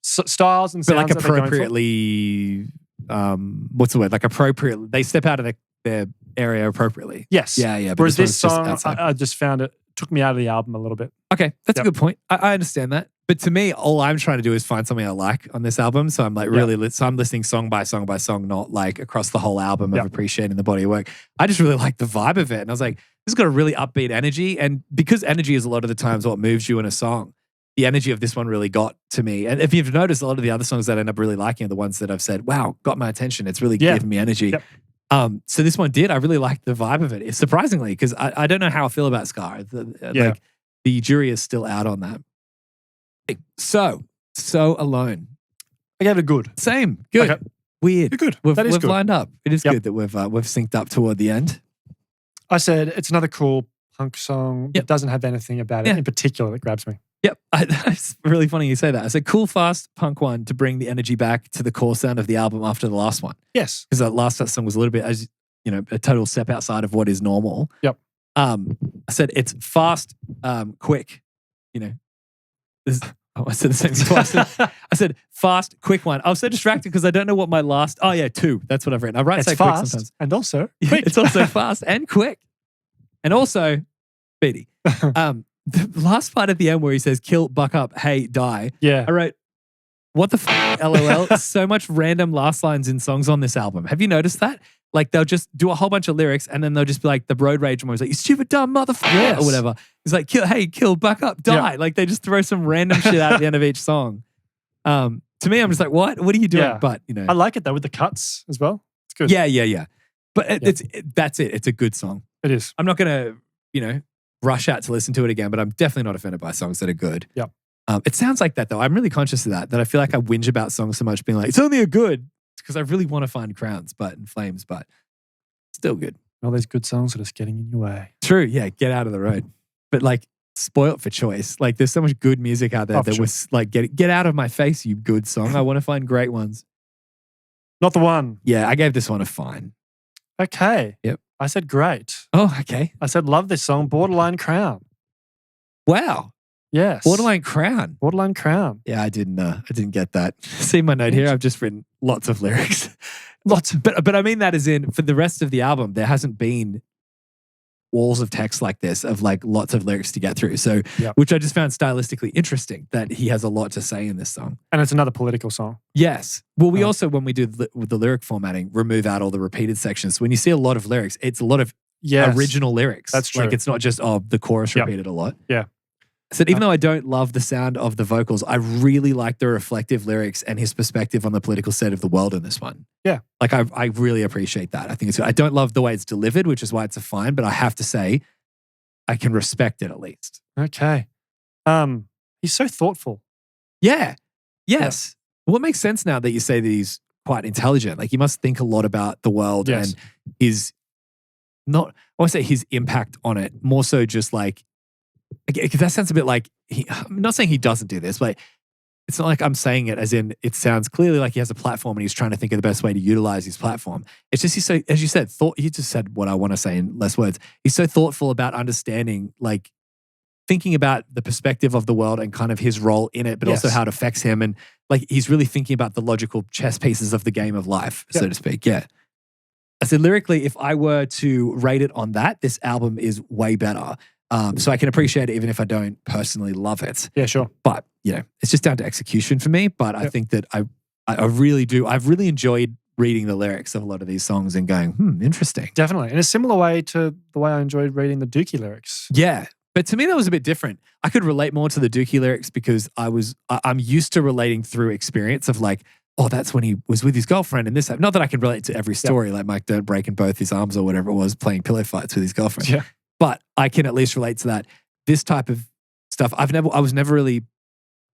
styles and sounds.
But like appropriately, what's the word? Like appropriately, they step out of their area appropriately.
Yes.
Yeah.
Whereas this song, I just found it took me out of the album a little bit.
Okay, that's a good point. I understand that. But to me, all I'm trying to do is find something I like on this album. So I'm like so I'm listening song by song by song, not like across the whole album of appreciating the body of work. I just really like the vibe of it. And I was like, this has got a really upbeat energy. And because energy is a lot of the times what moves you in a song, the energy of this one really got to me. And if you've noticed, a lot of the other songs that I end up really liking are the ones that I've said, wow, got my attention. It's really giving me energy. Yep. So this one did. I really liked the vibe of it, surprisingly, because I don't know how I feel about Scar. Like the jury is still out on that. So Alone.
I gave it a good.
Same. Good. Okay. Weird.
You're good.
We've
good.
lined up. It is good that we've synced up toward the end.
I said it's another cool punk song. It doesn't have anything about it in particular that grabs me.
Yep. It's really funny you say that. It's a cool, fast punk one to bring the energy back to the core sound of the album after the last one.
Yes.
Because that last song was a little bit, as you know, a total step outside of what is normal.
Yep.
I said it's fast, quick. You know, I said the same thing twice. I said fast, quick one. I was so distracted because I don't know what my last. Oh yeah, 2. That's what I've written. I write say quick sometimes,
and also quick.
It's also fast and quick, and also speedy. The last part at the end where he says, kill, buck up, hey, die.
Yeah.
I wrote, what the LOL? So much random last lines in songs on this album. Have you noticed that? Like they'll just do a whole bunch of lyrics and then they'll just be like, the road rage one was like, you stupid dumb motherfucker or whatever. It's like, kill, buck up, die. Yeah. Like they just throw some random shit out at the end of each song. To me, I'm just like, what are you doing?
Yeah.
But you know,
I like it though with the cuts as well. It's good.
yeah. But that's it. It's a good song.
It is.
I'm not gonna, rush out to listen to it again, but I'm definitely not offended by songs that are good.
Yep.
It sounds like that though. I'm really conscious of that I feel like I whinge about songs so much being like, it's only a good, because I really want to find crowns, and flames, but still good.
All these good songs are just getting in your way.
True. Yeah. Get out of the road. But like, spoilt for choice. Like there's so much good music out there that was like, get out of my face, you good song. I want to find great ones.
Not the one.
Yeah. I gave this one a fine.
Okay.
Yep.
I said great.
Oh, okay.
I said love this song. Borderline crown.
Wow.
Yes.
Borderline crown.
Borderline crown.
Yeah, I didn't get that. See my note here. I've just written lots of lyrics. But I mean that as in for the rest of the album, there hasn't been walls of text like this of like lots of lyrics to get through. So, which I just found stylistically interesting that he has a lot to say in this song.
And it's another political song.
Yes. Well, we also, when we do with the lyric formatting, remove out all the repeated sections. So when you see a lot of lyrics, it's a lot of original lyrics.
That's true.
Like it's not just, the chorus repeated a lot.
Yeah.
So even though I don't love the sound of the vocals, I really like the reflective lyrics and his perspective on the political state of the world in this one.
Yeah.
Like I really appreciate that. I think it's good. I don't love the way it's delivered, which is why it's a fine, but I have to say I can respect it at least.
Okay. He's so thoughtful.
Yeah. Yes. Well, it makes sense now that you say that he's quite intelligent. Like he must think a lot about the world and his I want to say his impact on it, more so just like, because that sounds a bit like, I'm not saying he doesn't do this, but it's not like I'm saying it as in it sounds clearly like he has a platform and he's trying to think of the best way to utilize his platform. It's just he's so, as you said, you just said what I want to say in less words. He's so thoughtful about understanding, like thinking about the perspective of the world and kind of his role in it, but also how it affects him. And like he's really thinking about the logical chess pieces of the game of life, so to speak. Yeah. I said lyrically, if I were to rate it on that, this album is way better. So I can appreciate it even if I don't personally love it.
Yeah, sure.
But, it's just down to execution for me. But I think that I really do. I've really enjoyed reading the lyrics of a lot of these songs and going, interesting.
Definitely. In a similar way to the way I enjoyed reading the Dookie lyrics.
Yeah. But to me, that was a bit different. I could relate more to the Dookie lyrics because I'm used to relating through experience of like, oh, that's when he was with his girlfriend and this. Not that I can relate to every story, like Mike Dirnt breaking both his arms or whatever it was, playing pillow fights with his girlfriend.
Yeah.
But I can at least relate to that. This type of stuff, I was never really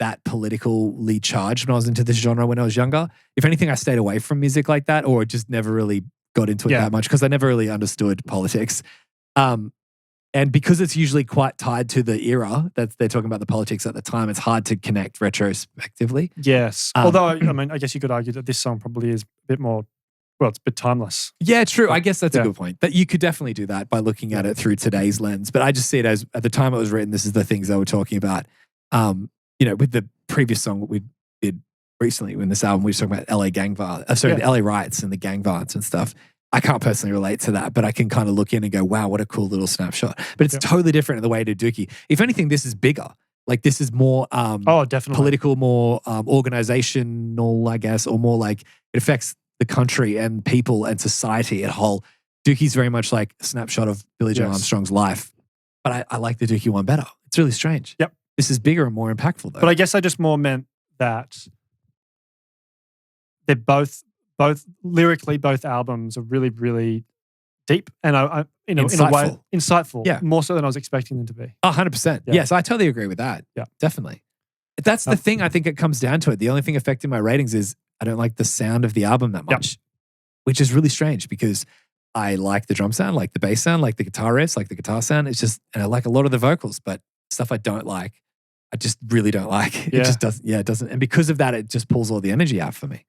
that politically charged when I was into this genre when I was younger. If anything, I stayed away from music like that or just never really got into it that much because I never really understood politics. And because it's usually quite tied to the era that they're talking about the politics at the time, it's hard to connect retrospectively.
Yes. Although, I guess you could argue that this song probably is a bit more, well, it's a bit timeless.
Yeah, true. I guess that's a good point. But you could definitely do that by looking at it through today's lens. But I just see it as, at the time it was written, this is the things they were talking about. With the previous song that we did recently in this album, we were talking about LA gang violence, the LA riots and the gang violence and stuff. I can't personally relate to that, but I can kind of look in and go, wow, what a cool little snapshot. But it's totally different in the way to Dookie. If anything, this is bigger. Like this is more
definitely
political, more organizational, I guess, or more like it affects the country and people and society at whole. Dookie's very much like a snapshot of Billie Joe Armstrong's life. But I like the Dookie one better. It's really strange.
Yep.
This is bigger and more impactful though.
But I guess I just more meant that they're both lyrically, both albums are really, really deep and in a way insightful. Yeah. More so than I was expecting them to be.
100%.
Yeah.
Yes, I totally agree with that.
Yeah.
Definitely. That's the thing I think it comes down to it. The only thing affecting my ratings is I don't like the sound of the album that much, which is really strange because I like the drum sound, like the bass sound, like the guitar riffs, like the guitar sound. It's just, and I like a lot of the vocals, but stuff I don't like, I just really don't like. It just doesn't, it doesn't. And because of that, it just pulls all the energy out for me.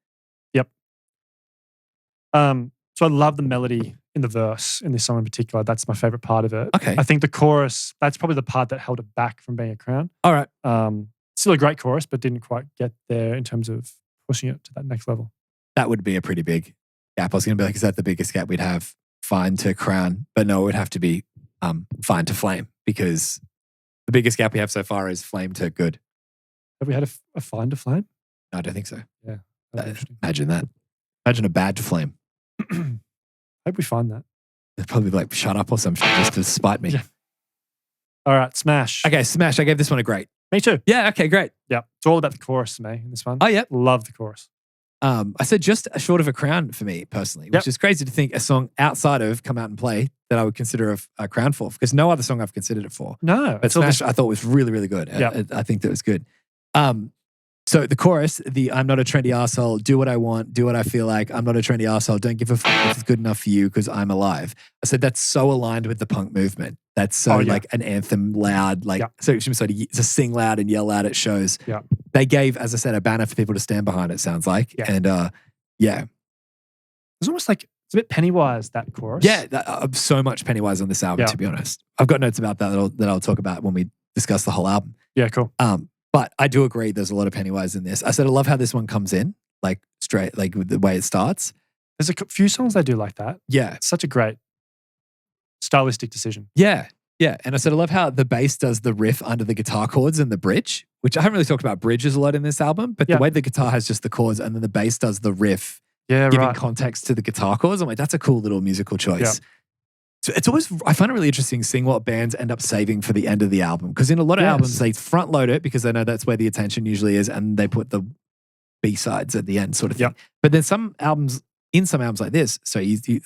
Yep. So I love the melody in the verse in this song in particular. That's my favorite part of it.
Okay.
I think the chorus, that's probably the part that held it back from being a crown.
All right.
Still a great chorus, but didn't quite get there in terms of pushing it to that next level.
That would be a pretty big gap. I was going to be like, is that the biggest gap we'd have? Fine to crown. But no, it would have to be fine to flame because the biggest gap we have so far is flame to good.
Have we had a fine to flame?
No, I don't think so.
Yeah.
Imagine that. Imagine a bad to flame.
Hope we find that.
They'd probably be like, shut up or some shit just to spite me.
Yeah. All right, Smash.
Okay, Smash. I gave this one a great.
Me too.
Yeah, okay, great.
Yeah. It's all about the chorus to me in this one.
Oh, yeah.
Love the chorus.
I said just short of a crown for me personally, which is crazy to think a song outside of Come Out and Play that I would consider a crown for, because no other song I've considered it for.
No.
But Smash I thought was really, really good. I think that was good. So the chorus, I'm not a trendy arsehole, do what I want, do what I feel like, I'm not a trendy arsehole, don't give a fuck if it's good enough for you because I'm alive. I said that's so aligned with the punk movement. That's so like an anthem loud, like so to sing loud and yell loud at shows.
Yeah.
They gave, as I said, a banner for people to stand behind, it sounds like.
Yeah.
And
it's almost like it's a bit Pennywise, that chorus.
Yeah, so much Pennywise on this album, to be honest. I've got notes about that I'll talk about when we discuss the whole album.
Yeah, cool.
But I do agree there's a lot of Pennywise in this. I said I love how this one comes in, like straight, like with the way it starts.
There's a few songs they do like that.
Yeah.
It's such a great stylistic decision.
Yeah. Yeah. And I said I love how the bass does the riff under the guitar chords and the bridge, which I haven't really talked about bridges a lot in this album, but the way the guitar has just the chords and then the bass does the riff, giving context to the guitar chords. I'm like, that's a cool little musical choice.
Yeah.
So it's always, I find it really interesting seeing what bands end up saving for the end of the album. Because in a lot of albums, they front load it because they know that's where the attention usually is, and they put the B-sides at the end sort of thing. But then some albums like this, so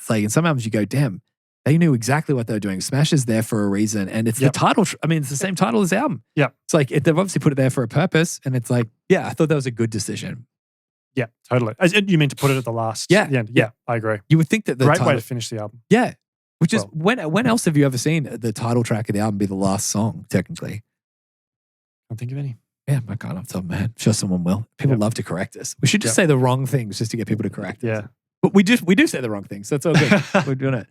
like in some albums you go, damn, they knew exactly what they were doing. Smash is there for a reason. And it's the title, it's the same title as the album.
Yeah.
It's like, they've obviously put it there for a purpose. And it's like, I thought that was a good decision.
Yeah, totally. You mean to put it at the last?
Yeah.
The end. Yeah, I agree.
You would think that the
great way to finish the album.
Yeah. Which is, when else have you ever seen the title track of the album be the last song, technically?
Can't think of any.
Yeah, I can't off the top of my head. I'm sure someone will. People love to correct us. We should just say the wrong things just to get people to correct us.
Yeah.
But we do say the wrong things. That's all good. We're doing it.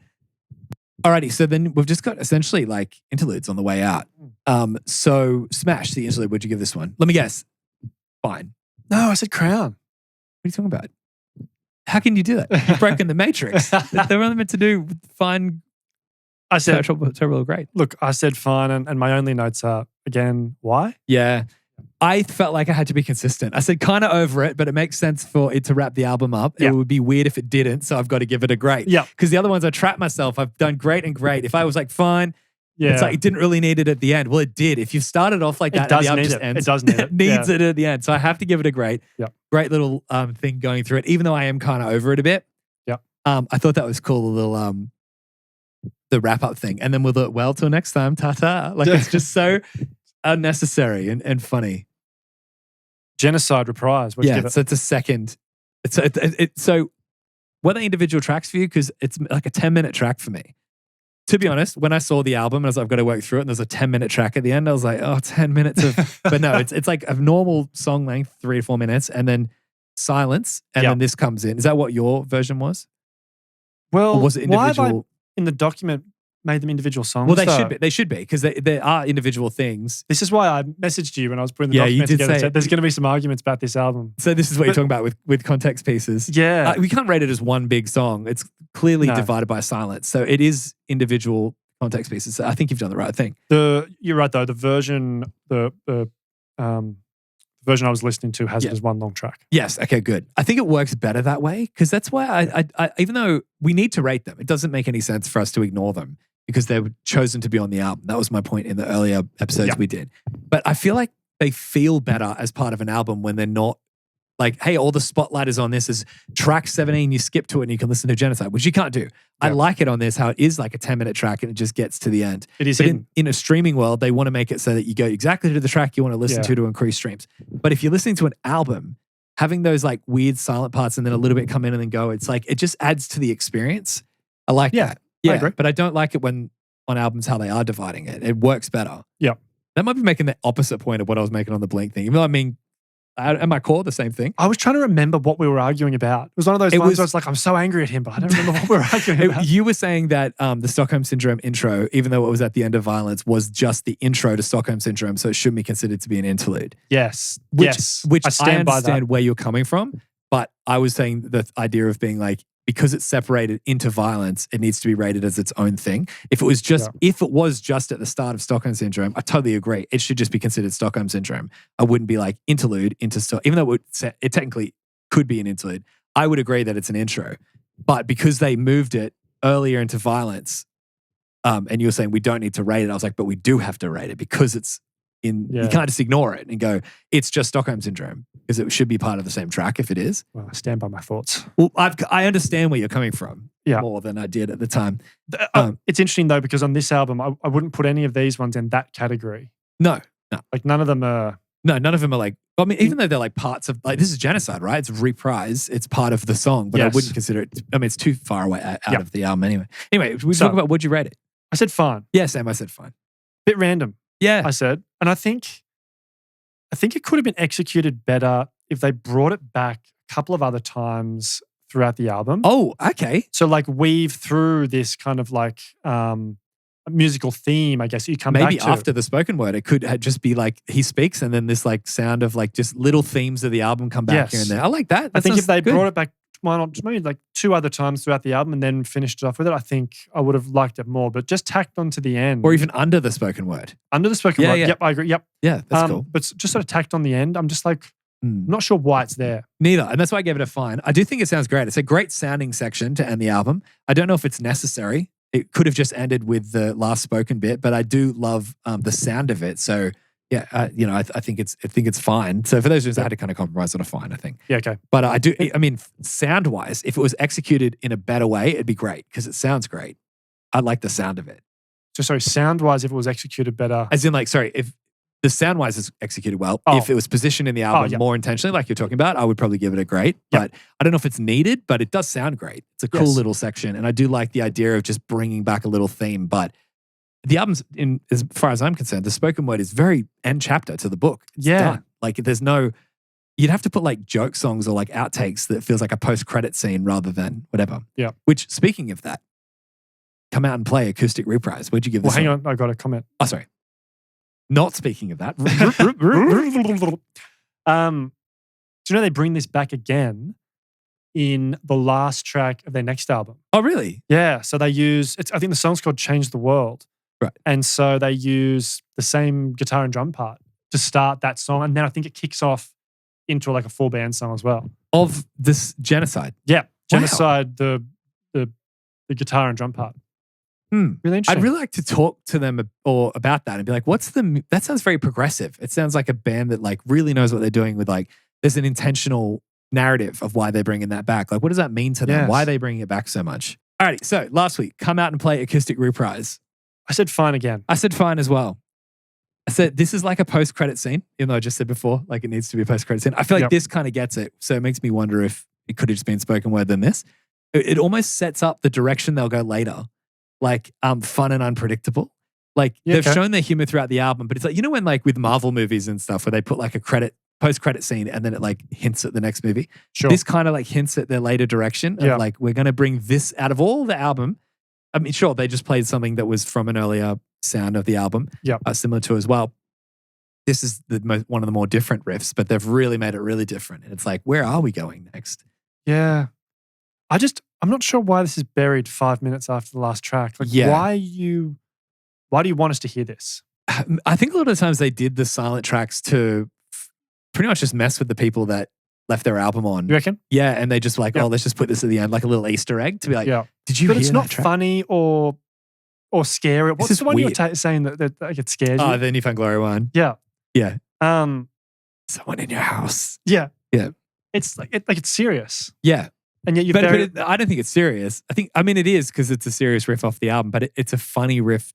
Alrighty, so then we've just got essentially like interludes on the way out. So Smash, the interlude, what'd you give this one? Let me guess. Fine.
No, I said Crown.
What are you talking about? How can you do that? You've broken the matrix. They're only meant to do fine.
I said
terrible or great.
Look, I said fine, and my only notes are, again, why?
Yeah. I felt like I had to be consistent. I said kind of over it, but it makes sense for it to wrap the album up. It would be weird if it didn't, so I've got to give it a great.
Yeah.
Because the other ones I trapped myself. I've done great and great. If I was like fine, it's like it didn't really need it at the end. Well, it did. If you've started off like that,
it does
the album
need
just
it.
ends.
It does need it.
It needs it at the end. So I have to give it a great.
Yeah.
Great little thing going through it, even though I am kind of over it a bit.
Yeah.
I thought that was cool, the little the wrap up thing. And then we'll do it, well, till next time, ta-ta. Like it's just so unnecessary and funny.
Genocide reprise. What'd you give it?
So it's a second. So were they individual tracks for you? Because it's like a 10-minute track for me. To be honest, when I saw the album and I was like, I've got to work through it, and there's a 10-minute track at the end, I was like, 10 minutes of... But no, it's like a normal song length, 3 to 4 minutes, and then silence, and then this comes in. Is that what your version was?
Well,
or was it individual?
Why have I, in the document, made them individual songs?
Well, they should be, because there are individual things.
This is why I messaged you when I was putting the document together. Say, there's going to be some arguments about this album.
So this is what you're talking about with context pieces.
Yeah.
We can't rate it as one big song. It's clearly divided by silence. So it is individual context pieces. So I think you've done the right thing.
You're right, though. The version I was listening to has it as one long track.
Yes. Okay, good. I think it works better that way, because that's why I even though we need to rate them, it doesn't make any sense for us to ignore them because they were chosen to be on the album. That was my point in the earlier episodes we did. But I feel like they feel better as part of an album when they're not like, hey, all the spotlight is on this is track 17, you skip to it and you can listen to Genocide, which you can't do. I like it on this, how it is like a 10-minute track and it just gets to the end.
It is
but in a streaming world, they want to make it so that you go exactly to the track you want to listen to increase streams. But if you're listening to an album, having those like weird silent parts and then a little bit come in and then go, it's like, it just adds to the experience. I like that. Yeah,
I agree.
But I don't like it when on albums how they are dividing it. It works better.
Yeah.
That might be making the opposite point of what I was making on the Blink thing. Even though I mean, at my core, the same thing.
I was trying to remember what we were arguing about. It was one of those ones where I was like, I'm so angry at him, but I don't remember what we were arguing about.
You were saying that the Stockholm Syndrome intro, even though it was at the end of Violence, was just the intro to Stockholm Syndrome, so it shouldn't be considered to be an interlude.
Yes.
Which I understand
by that.
where you're coming from, but I was saying the idea of being like, because it's separated into Violence, it needs to be rated as its own thing. If it was just at the start of Stockholm Syndrome, I totally agree. It should just be considered Stockholm Syndrome. I wouldn't be like interlude into even though it technically could be an interlude. I would agree that it's an intro, but because they moved it earlier into Violence, and you were saying we don't need to rate it, I was like, but we do have to rate it because it's You can't just ignore it and go, it's just Stockholm Syndrome, because it should be part of the same track if it is.
Well, I stand by my thoughts.
Well, I understand where you're coming from
Yeah.
more than I did at the time.
It's interesting though, because on this album, I wouldn't put any of these ones in that category.
No.
Like none of them are.
No, none of them are like, I mean, even though they're like parts of, like, this is Genocide, right? It's reprise. It's part of the song, but I wouldn't consider it, I mean, it's too far away out of the album anyway. Anyway, we talk about, would you rate it?
I said fine.
Yeah, Sam, I said fine.
Bit random.
Yeah.
I said. And I think it could have been executed better if they brought it back a couple of other times throughout the album.
Oh, okay.
So like weave through this kind of like musical theme, I guess, you come
maybe
back to.
after the spoken word, it could just be like he speaks and then this like sound of like just little themes of the album come back here and there. I like that.
I think if they brought it back, why not just maybe like 2 other times throughout the album and then finished it off with it, I think I would have liked it more. But just tacked on to the end.
Or even under the spoken word.
Under the spoken word.
Yeah.
Yep, I agree. Yep.
Yeah, that's cool.
But just sort of tacked on the end, I'm just like, I'm not sure why it's there.
Neither. And that's why I gave it a fine. I do think it sounds great. It's a great sounding section to end the album. I don't know if it's necessary. It could have just ended with the last spoken bit, but I do love the sound of it. So yeah, I think it's fine. So for those reasons, I had to kind of compromise on a fine, I think.
Yeah, okay.
But I mean, sound wise, if it was executed in a better way, it'd be great because it sounds great. I like the sound of it.
So sorry, sound wise, if it was executed better.
As in like, sorry, if the sound wise is executed well, if it was positioned in the album more intentionally, like you're talking about, I would probably give it a great. But I don't know if it's needed, but it does sound great. It's a cool little section. And I do like the idea of just bringing back a little theme. But the album's, as far as I'm concerned, the spoken word is very end chapter to the book. It's done. Like there's no, you'd have to put like joke songs or like outtakes that feels like a post-credit scene rather than whatever.
Yeah.
Which, speaking of that, come out and play Acoustic Reprise. What'd you give this?
Well, hang on. I got a comment.
Oh, sorry. Not speaking of that.
Do you know they bring this back again in the last track of their next album?
Oh, really?
Yeah. So they use, I think the song's called Change the World.
Right.
And so they use the same guitar and drum part to start that song. And then I think it kicks off into like a 4-band song as well.
Of this Genocide?
Yeah. Genocide, the guitar and drum part. Really interesting.
I'd really like to talk to them about that and be like, that sounds very progressive. It sounds like a band that like really knows what they're doing with like, there's an intentional narrative of why they're bringing that back. Like, what does that mean to them?
Yes.
Why are they bringing it back so much? Alrighty, so last week, come out and play Acoustic Reprise.
I said fine again.
I said fine as well. I said this is like a post-credit scene, even though I just said before, like it needs to be a post-credit scene. I feel like this kind of gets it. So it makes me wonder if it could have just been spoken word than this. It almost sets up the direction they'll go later. Like fun and unpredictable. Like they've shown their humor throughout the album, but it's like, you know when like with Marvel movies and stuff where they put like a post-credit scene and then it like hints at the next movie.
Sure.
This kind of like hints at their later direction of like, we're going to bring this out of all the album. I mean, sure, they just played something that was from an earlier sound of the album, similar to as well. This is one of the more different riffs, but they've really made it really different. And it's like, where are we going next?
Yeah. I'm not sure why this is buried 5 minutes after the last track. Like, why do you want us to hear this?
I think a lot of times they did the silent tracks to pretty much just mess with the people that left their album on.
You reckon?
Yeah, and they just like, oh, let's just put this at the end, like a little Easter egg to be like, did you
But
hear
it's not
that track?
funny or scary. What's the one
weird.
you were saying that like it scares you?
Oh, the Newfound Glory one.
Yeah.
Yeah.
Someone
in your house.
Yeah.
Yeah.
It's like it's serious.
Yeah.
And yet
but I don't think it's serious. I mean, it is because it's a serious riff off the album, but it's a funny riff.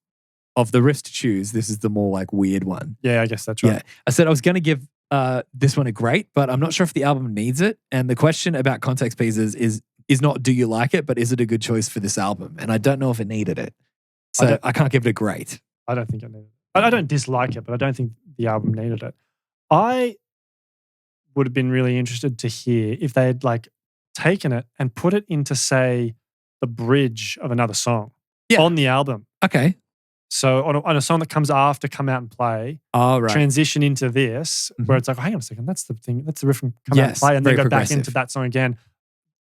Of the riffs to choose, this is the more like weird one.
Yeah, I guess that's right.
Yeah. I said I was going to give this one a great, but I'm not sure if the album needs it. And the question about context pieces is not do you like it, but is it a good choice for this album? And I don't know if it needed it. So I can't give it a great.
I don't think it needed it. I don't dislike it, but I don't think the album needed it. I would have been really interested to hear if they had like taken it and put it into, say, the bridge of another song on the album.
Okay.
So on a song that comes after Come Out and Play, transition into this, where it's like, oh, hang on a second, that's the thing, that's the riff from Come Out and Play, and then go back into that song again.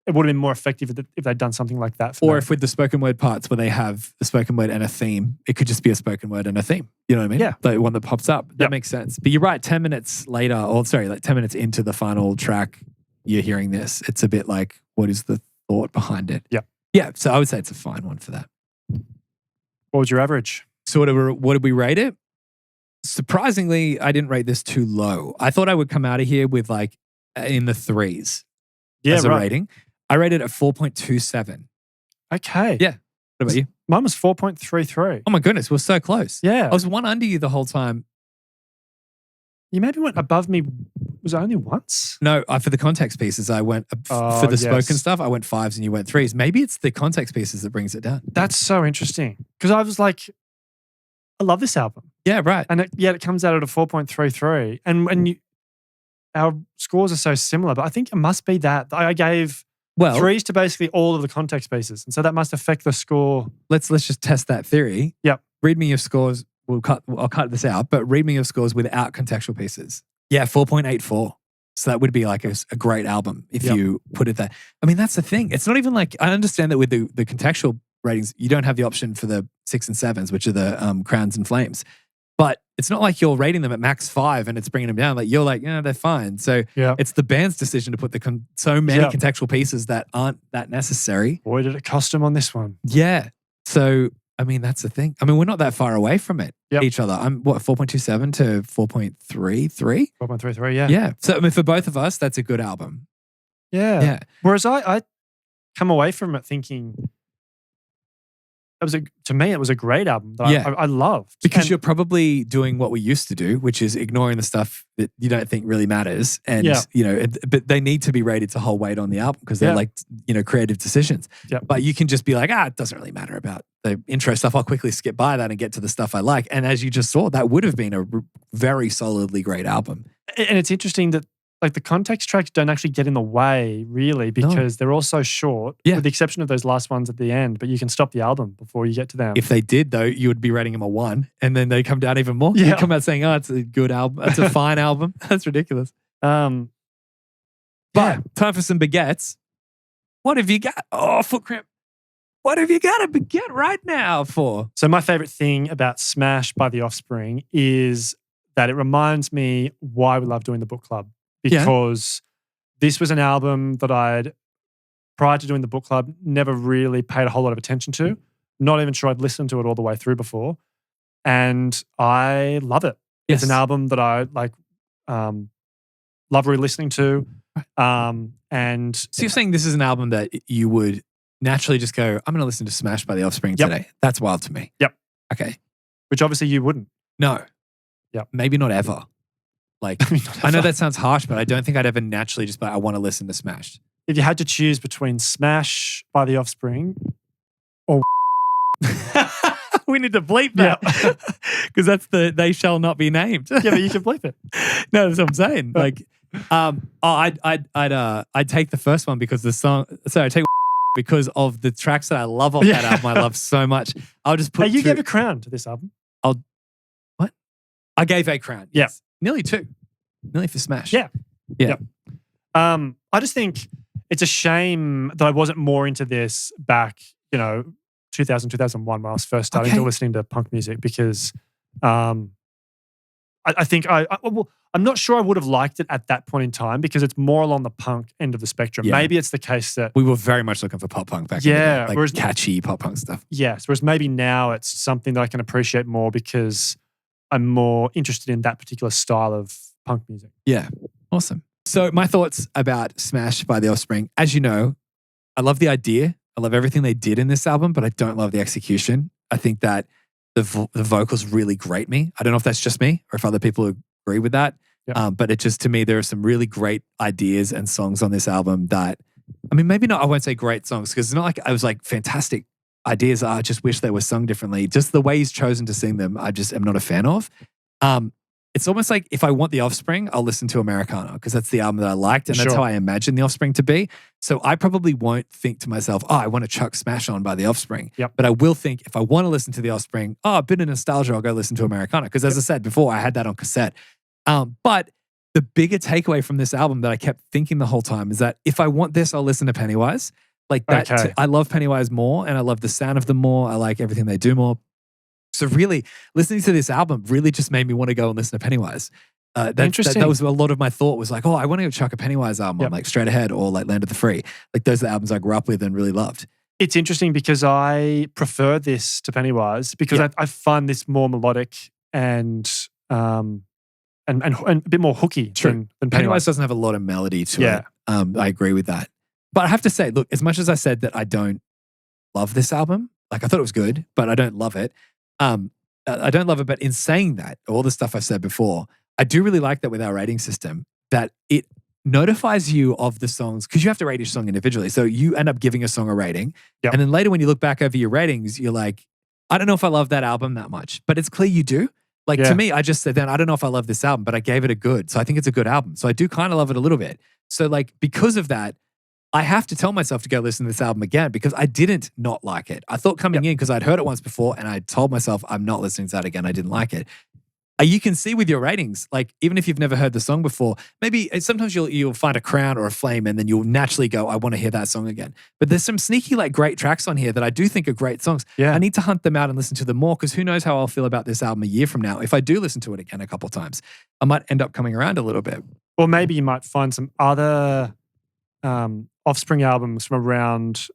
It would have been more effective if they'd done something like that.
Or if with the spoken word parts where they have the spoken word and a theme, it could just be a spoken word and a theme. You know what I mean?
Yeah.
The one that pops up. That makes sense. But you're right, 10 minutes later, like 10 minutes into the final track, you're hearing this. It's a bit like, what is the thought behind it?
Yeah.
Yeah, so I would say it's a fine one for that.
What was your average?
So what did we rate it? surprisingly, I didn't rate this too low. I thought I would come out of here with like in the 3s as a rating. I rated it a 4.27.
Okay.
Yeah. What about you?
Mine was 4.33.
Oh my goodness, we're so close.
Yeah.
I was one under you the whole time.
You maybe went above me. Was it only once?
No, for the context pieces, I went for the spoken stuff. I went 5s and you went 3s. Maybe it's the context pieces that brings it down.
That's so interesting because I was like, I love this album.
Yeah, right.
And it comes out at a 4.33, and our scores are so similar. But I think it must be that I gave 3s to basically all of the context pieces, and so that must affect the score.
Let's just test that theory.
Yep.
Read me your scores. I'll cut this out, but read me your scores without contextual pieces. Yeah, 4.84. So that would be like a great album if you put it there. I mean, that's the thing. It's not even like, I understand that with the contextual ratings, you don't have the option for the 6 and 7s, which are the crowns and flames. But it's not like you're rating them at max 5 and it's bringing them down. Like you're like, yeah, they're fine. So it's the band's decision to put so many contextual pieces that aren't that necessary.
Boy, did it cost them on this one.
Yeah. So, I mean, that's the thing. I mean, we're not that far away from each other. I'm 4.27 to 4.33?
4.33, yeah.
Yeah. So, I mean, for both of us, that's a good album.
Yeah.
Yeah.
Whereas I come away from it thinking, to me, it was a great album that I loved.
Because you're probably doing what we used to do, which is ignoring the stuff that you don't think really matters. And, but they need to be rated to hold weight on the album because they're like, creative decisions.
Yep.
But you can just be like, it doesn't really matter about the intro stuff. I'll quickly skip by that and get to the stuff I like. And as you just saw, that would have been a very solidly great album.
And it's interesting that like the context tracks don't actually get in the way really because they're all so short with the exception of those last ones at the end, but you can stop the album before you get to them.
If they did though, you would be rating them a 1 and then they come down even more. You come out saying, it's a good album. It's a fine album. That's ridiculous. But time for some baguettes. What have you got? Oh, foot cramp. What have you got a baguette right now for?
So my favorite thing about Smash by The Offspring is that it reminds me why we love doing the book club. Because this was an album that I'd, prior to doing the book club, never really paid a whole lot of attention to. Not even sure I'd listened to it all the way through before. And I love it.
Yes.
It's an album that I love re-listening to. And
so you're saying this is an album that you would naturally just go, I'm going to listen to Smash by The Offspring today. That's wild to me.
Yep.
Okay.
Which obviously you wouldn't.
No.
Yep.
Maybe not ever. Like, I know that sounds harsh, but I don't think I'd ever naturally just be like, I want to listen to Smash.
If you had to choose between Smash by The Offspring or
we need to bleep that because that's they shall not be named.
Yeah, but you can bleep it.
No, that's what I'm saying. Like, I'd take the first one because the song. So I take because of the tracks that I love off that album. I love so much. I'll just put.
Hey, you gave a crown to this album.
What? I gave a crown.
Yeah.
Yes. Nearly 2. Nearly for Smash.
Yeah.
Yeah.
I just think it's a shame that I wasn't more into this back, 2000, 2001 when I was first starting to listening to punk music because I think I'm not sure I would have liked it at that point in time because it's more along the punk end of the spectrum.
Yeah.
Maybe it's the case that
we were very much looking for pop punk back then. Like whereas, catchy pop punk stuff.
Yes. Whereas maybe now it's something that I can appreciate more because I'm more interested in that particular style of punk music.
Yeah. Awesome. So my thoughts about Smash by The Offspring. As you know, I love the idea. I love everything they did in this album, but I don't love the execution. I think that the vocals really grate me. I don't know if that's just me or if other people agree with that. Yep. But it just, to me, there are some really great ideas and songs on this album that, I mean, maybe not, I won't say great songs because it's not like I was like fantastic ideas. I just wish they were sung differently. Just the way he's chosen to sing them, I just am not a fan of. It's almost like if I want The Offspring, I'll listen to Americana because that's the album that I liked and that's how I imagine The Offspring to be. So I probably won't think to myself, I want to chuck Smash on by The Offspring.
Yep.
But I will think if I want to listen to The Offspring, a bit of nostalgia, I'll go listen to Americana because as I said before, I had that on cassette. But the bigger takeaway from this album that I kept thinking the whole time is that if I want this, I'll listen to Pennywise. Like that, I love Pennywise more and I love the sound of them more. I like everything they do more. So really, listening to this album really just made me want to go and listen to Pennywise.
Interesting.
That was a lot of my thought was like, I want to go chuck a Pennywise album on like Straight Ahead or like Land of the Free. Like those are the albums I grew up with and really loved.
It's interesting because I prefer this to Pennywise because I find this more melodic and and a bit more hooky than
Pennywise doesn't have a lot of melody to it. I agree with that. But I have to say, look, as much as I said that I don't love this album, like I thought it was good, but I don't love it. I don't love it, but in saying that, all the stuff I've said before, I do really like that with our rating system, that it notifies you of the songs, because you have to rate each song individually. So you end up giving a song a rating. And then later when you look back over your ratings, you're like, I don't know if I love that album that much, but it's clear you do. Like to me, I just said then, I don't know if I love this album, but I gave it a good. So I think it's a good album. So I do kind of love it a little bit. So like, because of that, I have to tell myself to go listen to this album again because I didn't not like it. I thought coming in, because I'd heard it once before and I told myself I'm not listening to that again. I didn't like it. You can see with your ratings, like even if you've never heard the song before, maybe sometimes you'll find a crown or a flame and then you'll naturally go, I want to hear that song again. But there's some sneaky like great tracks on here that I do think are great songs. I need to hunt them out and listen to them more, because who knows how I'll feel about this album a year from now. If I do listen to it again a couple of times, I might end up coming around a little bit.
Or maybe you might find some other Offspring albums from around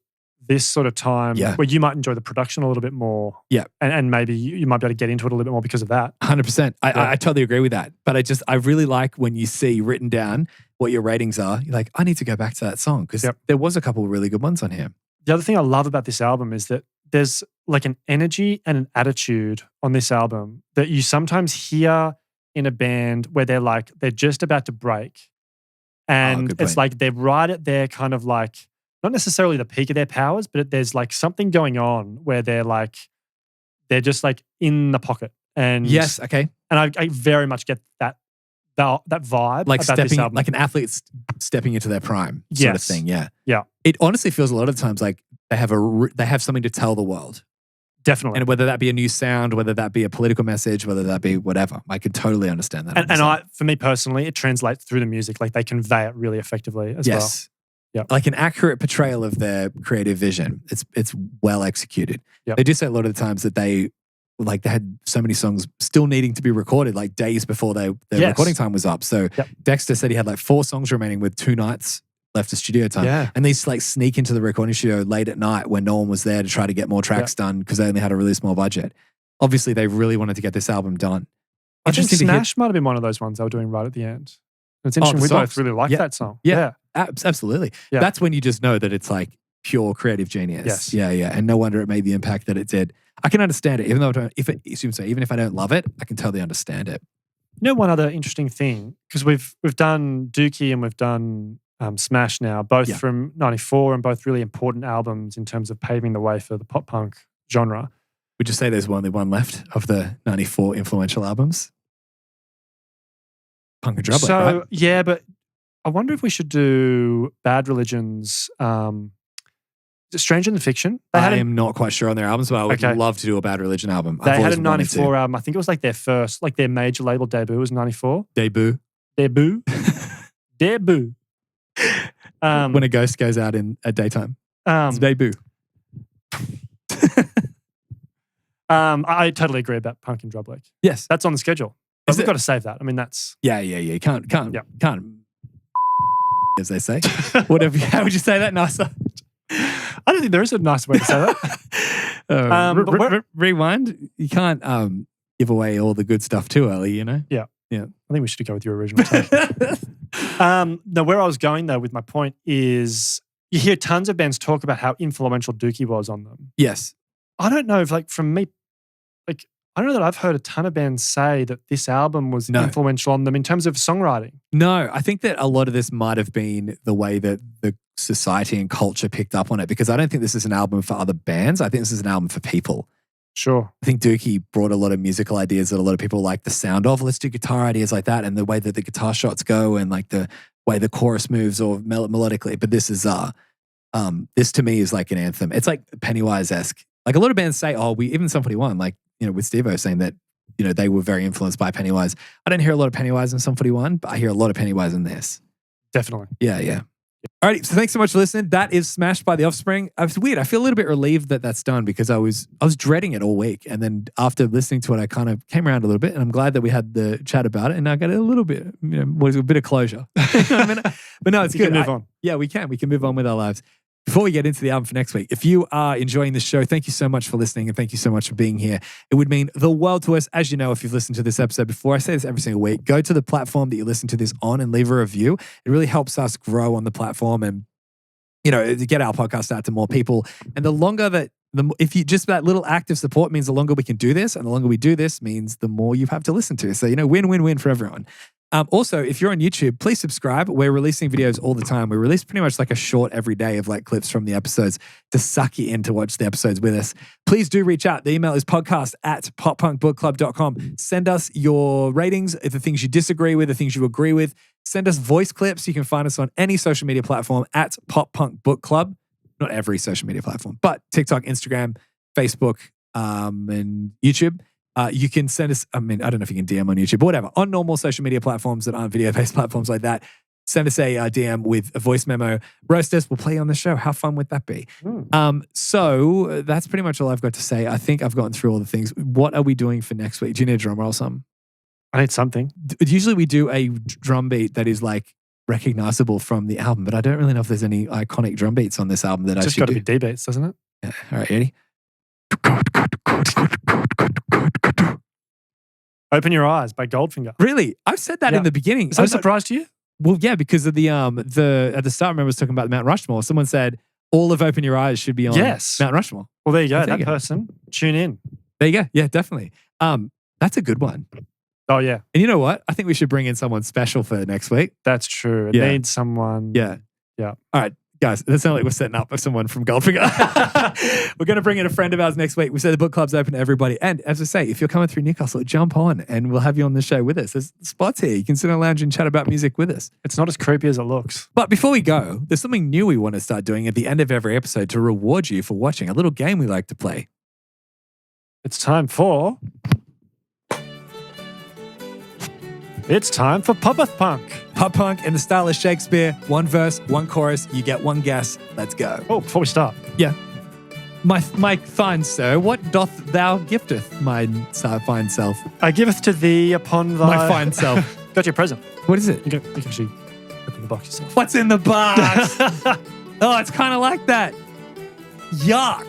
this sort of time where you might enjoy the production a little bit more. And maybe you might be able to get into it a little bit more because of that.
100%. I totally agree with that. But I really like when you see written down what your ratings are. You're like, I need to go back to that song, because there was a couple of really good ones on here.
The other thing I love about this album is that there's like an energy and an attitude on this album that you sometimes hear in a band where they're just about to break. And it's like they're right at their kind of like, not necessarily the peak of their powers, but there's like something going on where they're just like in the pocket. And
yes, okay.
And I very much get that vibe,
like
about
stepping,
this album.
like an athlete stepping into their prime, sort of thing. Yeah. It honestly feels a lot of times like they have something to tell the world.
Definitely.
And whether that be a new sound, whether that be a political message, whether that be whatever, I can totally understand that.
And for me personally, it translates through the music. Like they convey it really effectively as well.
Yeah, like an accurate portrayal of their creative vision. It's well executed. They do say a lot of the times that they had so many songs still needing to be recorded, like days before their recording time was up. So Dexter said he had like 4 songs remaining with 2 nights left of studio time. And these like sneak into the recording studio late at night when no one was there to try to get more tracks done because they only had a really small budget. Obviously, they really wanted to get this album done.
I think Smash might have been one of those ones they were doing right at the end. It's interesting. We both really like that song.
Yeah. Absolutely. Yeah. That's when you just know that it's like pure creative genius.
Yes.
Yeah. And no wonder it made the impact that it did. I can understand it, even though even if I don't love it, I can totally understand it.
You know, one other interesting thing, because we've done Dookie and we've done Smash now, both from '94 and both really important albums in terms of paving the way for the pop punk genre.
Would you say there's only one left of the '94 influential albums? Punk and Drublight, right?
Yeah, but I wonder if we should do Bad Religion's Stranger Than Fiction.
I am not quite sure on their albums, but I would love to do a Bad Religion album.
They had a '94 album. I think it was like their first, like their major label debut was '94.
Debut. When a ghost goes out at daytime. It's debut.
I totally agree about Punk and Drublight.
Yes.
That's on the schedule. But we've got to save that. I mean, that's...
Yeah. You can't, as they say. Whatever. How would you say that nicer?
I don't think there is a nice way to say that.
Rewind. You can't give away all the good stuff too early, you know?
Yeah. I think we should go with your original take. Now, where I was going though with my point is you hear tons of bands talk about how influential Dookie was on them.
Yes.
I don't know if from me, I don't know that I've heard a ton of bands say that this album was influential on them in terms of songwriting.
No, I think that a lot of this might have been the way that the society and culture picked up on it, because I don't think this is an album for other bands. I think this is an album for people.
Sure.
I think Dookie brought a lot of musical ideas that a lot of people like the sound of. Let's do guitar ideas like that, and the way that the guitar shots go, and like the way the chorus moves or melodically. But this is this to me is like an anthem. It's like Pennywise-esque. Like a lot of bands say, even Sum 41, like, you know, with Steve-O saying that, you know, they were very influenced by Pennywise. I don't hear a lot of Pennywise in Sum 41, but I hear a lot of Pennywise in this.
Definitely.
Yeah. All right, so thanks so much for listening. That is Smashed by The Offspring. It's weird. I feel a little bit relieved that that's done, because I was dreading it all week. And then after listening to it, I kind of came around a little bit, and I'm glad that we had the chat about it, and I got a little bit, a bit of closure. But no, it's good.
We can move on.
Yeah, we can. We can move on with our lives. Before we get into the album for next week, if you are enjoying this show, thank you so much for listening and thank you so much for being here. It would mean the world to us. As you know, if you've listened to this episode before, I say this every single week, go to the platform that you listen to this on and leave a review. It really helps us grow on the platform and, to get our podcast out to more people. And the longer that, if you just that little act of support means the longer we can do this, and the longer we do this means the more you have to listen to. So, win-win-win for everyone. Also, if you're on YouTube, please subscribe. We're releasing videos all the time. We release pretty much like a short every day of like clips from the episodes to suck you in to watch the episodes with us. Please do reach out. The email is podcast@poppunkbookclub.com. Send us your ratings, the things you disagree with, the things you agree with. Send us voice clips. You can find us on any social media platform at Pop Punk Book Club. Not every social media platform, but TikTok, Instagram, Facebook, and YouTube. You can send us, I don't know if you can DM on YouTube, but whatever. On normal social media platforms that aren't video-based platforms like that, send us a DM with a voice memo. Roast us, we'll play you on the show. How fun would that be? So that's pretty much all I've got to say. I think I've gotten through all the things. What are we doing for next week? Do you need a drum roll or something?
I need something.
Usually we do a drum beat that is like recognizable from the album, but I don't really know if there's any iconic drum beats on this album that I should do.
It's just got to be D-beats, doesn't it?
Yeah. All right, ready?
Open Your Eyes by Goldfinger.
Really? I've said that in the beginning.
Is that a surprise to you?
Well, yeah, because of the at the start, I remember I was talking about Mount Rushmore. Someone said all of Open Your Eyes should be on Mount Rushmore.
Well, there you go. That person, tune in.
There you go. Yeah, definitely. That's a good one.
Oh, yeah.
And you know what? I think we should bring in someone special for next week.
That's true. It needs someone.
Yeah.
Yeah.
All right. Guys, that sounds like we're setting up for someone from Goldfinger. We're going to bring in a friend of ours next week. We say the book club's open to everybody. And as I say, if you're coming through Newcastle, jump on and we'll have you on the show with us. There's spots here. You can sit on a lounge and chat about music with us.
It's not as creepy as it looks.
But before we go, there's something new we want to start doing at the end of every episode to reward you for watching. A little game we like to play.
It's time for Pop Punk.
Pop punk in the style of Shakespeare. One verse, one chorus. You get one guess. Let's go.
Oh, before we start.
Yeah. My fine sir, what doth thou gifteth my fine self?
I giveth to thee upon thy...
My fine self.
Got your present.
What is it?
You can actually open the box yourself.
What's in the box? Oh, it's kind of like that. Yuck.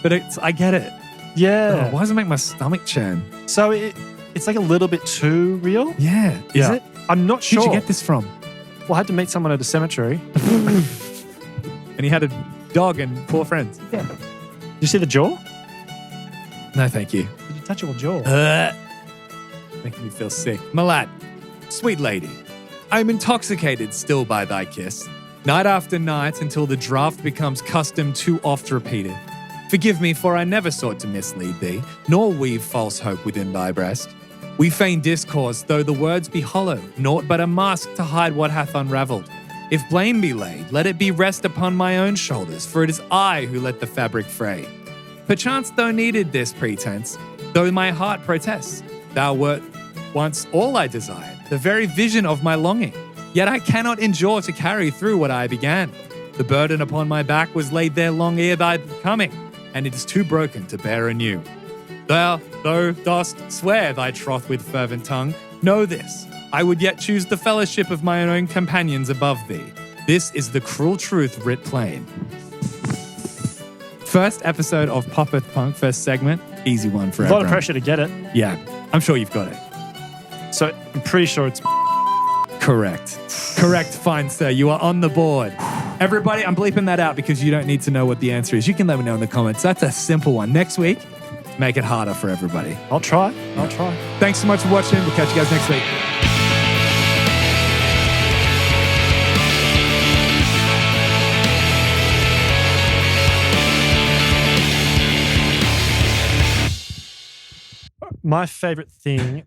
But I get it.
Yeah.
Oh, why does it make my stomach churn?
So it's like a little bit too real.
Yeah. Is it?
I'm not sure.
Where'd you get this from?
Well, I had to meet someone at a cemetery.
And he had a dog and 4 friends.
Yeah. Did you see the jaw?
No, thank you.
Did you touch your jaw?
Making me feel sick. My lad, sweet lady, I am intoxicated still by thy kiss, night after night until the draught becomes custom too oft repeated. Forgive me, for I never sought to mislead thee, nor weave false hope within thy breast. We feign discourse, though the words be hollow, naught but a mask to hide what hath unravelled. If blame be laid, let it be rest upon my own shoulders, for it is I who let the fabric fray. Perchance thou needed this pretense, though my heart protests. Thou wert once all I desired, the very vision of my longing. Yet I cannot endure to carry through what I began. The burden upon my back was laid there long ere thy coming, and it is too broken to bear anew. Thou dost swear thy troth with fervent tongue, know this, I would yet choose the fellowship of mine own companions above thee. This is the cruel truth writ plain. First episode of Poppeth Punk, first segment, easy one for everyone.
A lot of pressure to get it.
Yeah, I'm sure you've got it.
So I'm pretty sure it's...
Correct. Correct, fine sir. You are on the board. Everybody, I'm bleeping that out because you don't need to know what the answer is. You can let me know in the comments. That's a simple one. Next week, make it harder for everybody.
I'll try.
Thanks so much for watching. We'll catch you guys next week.
My favorite thing...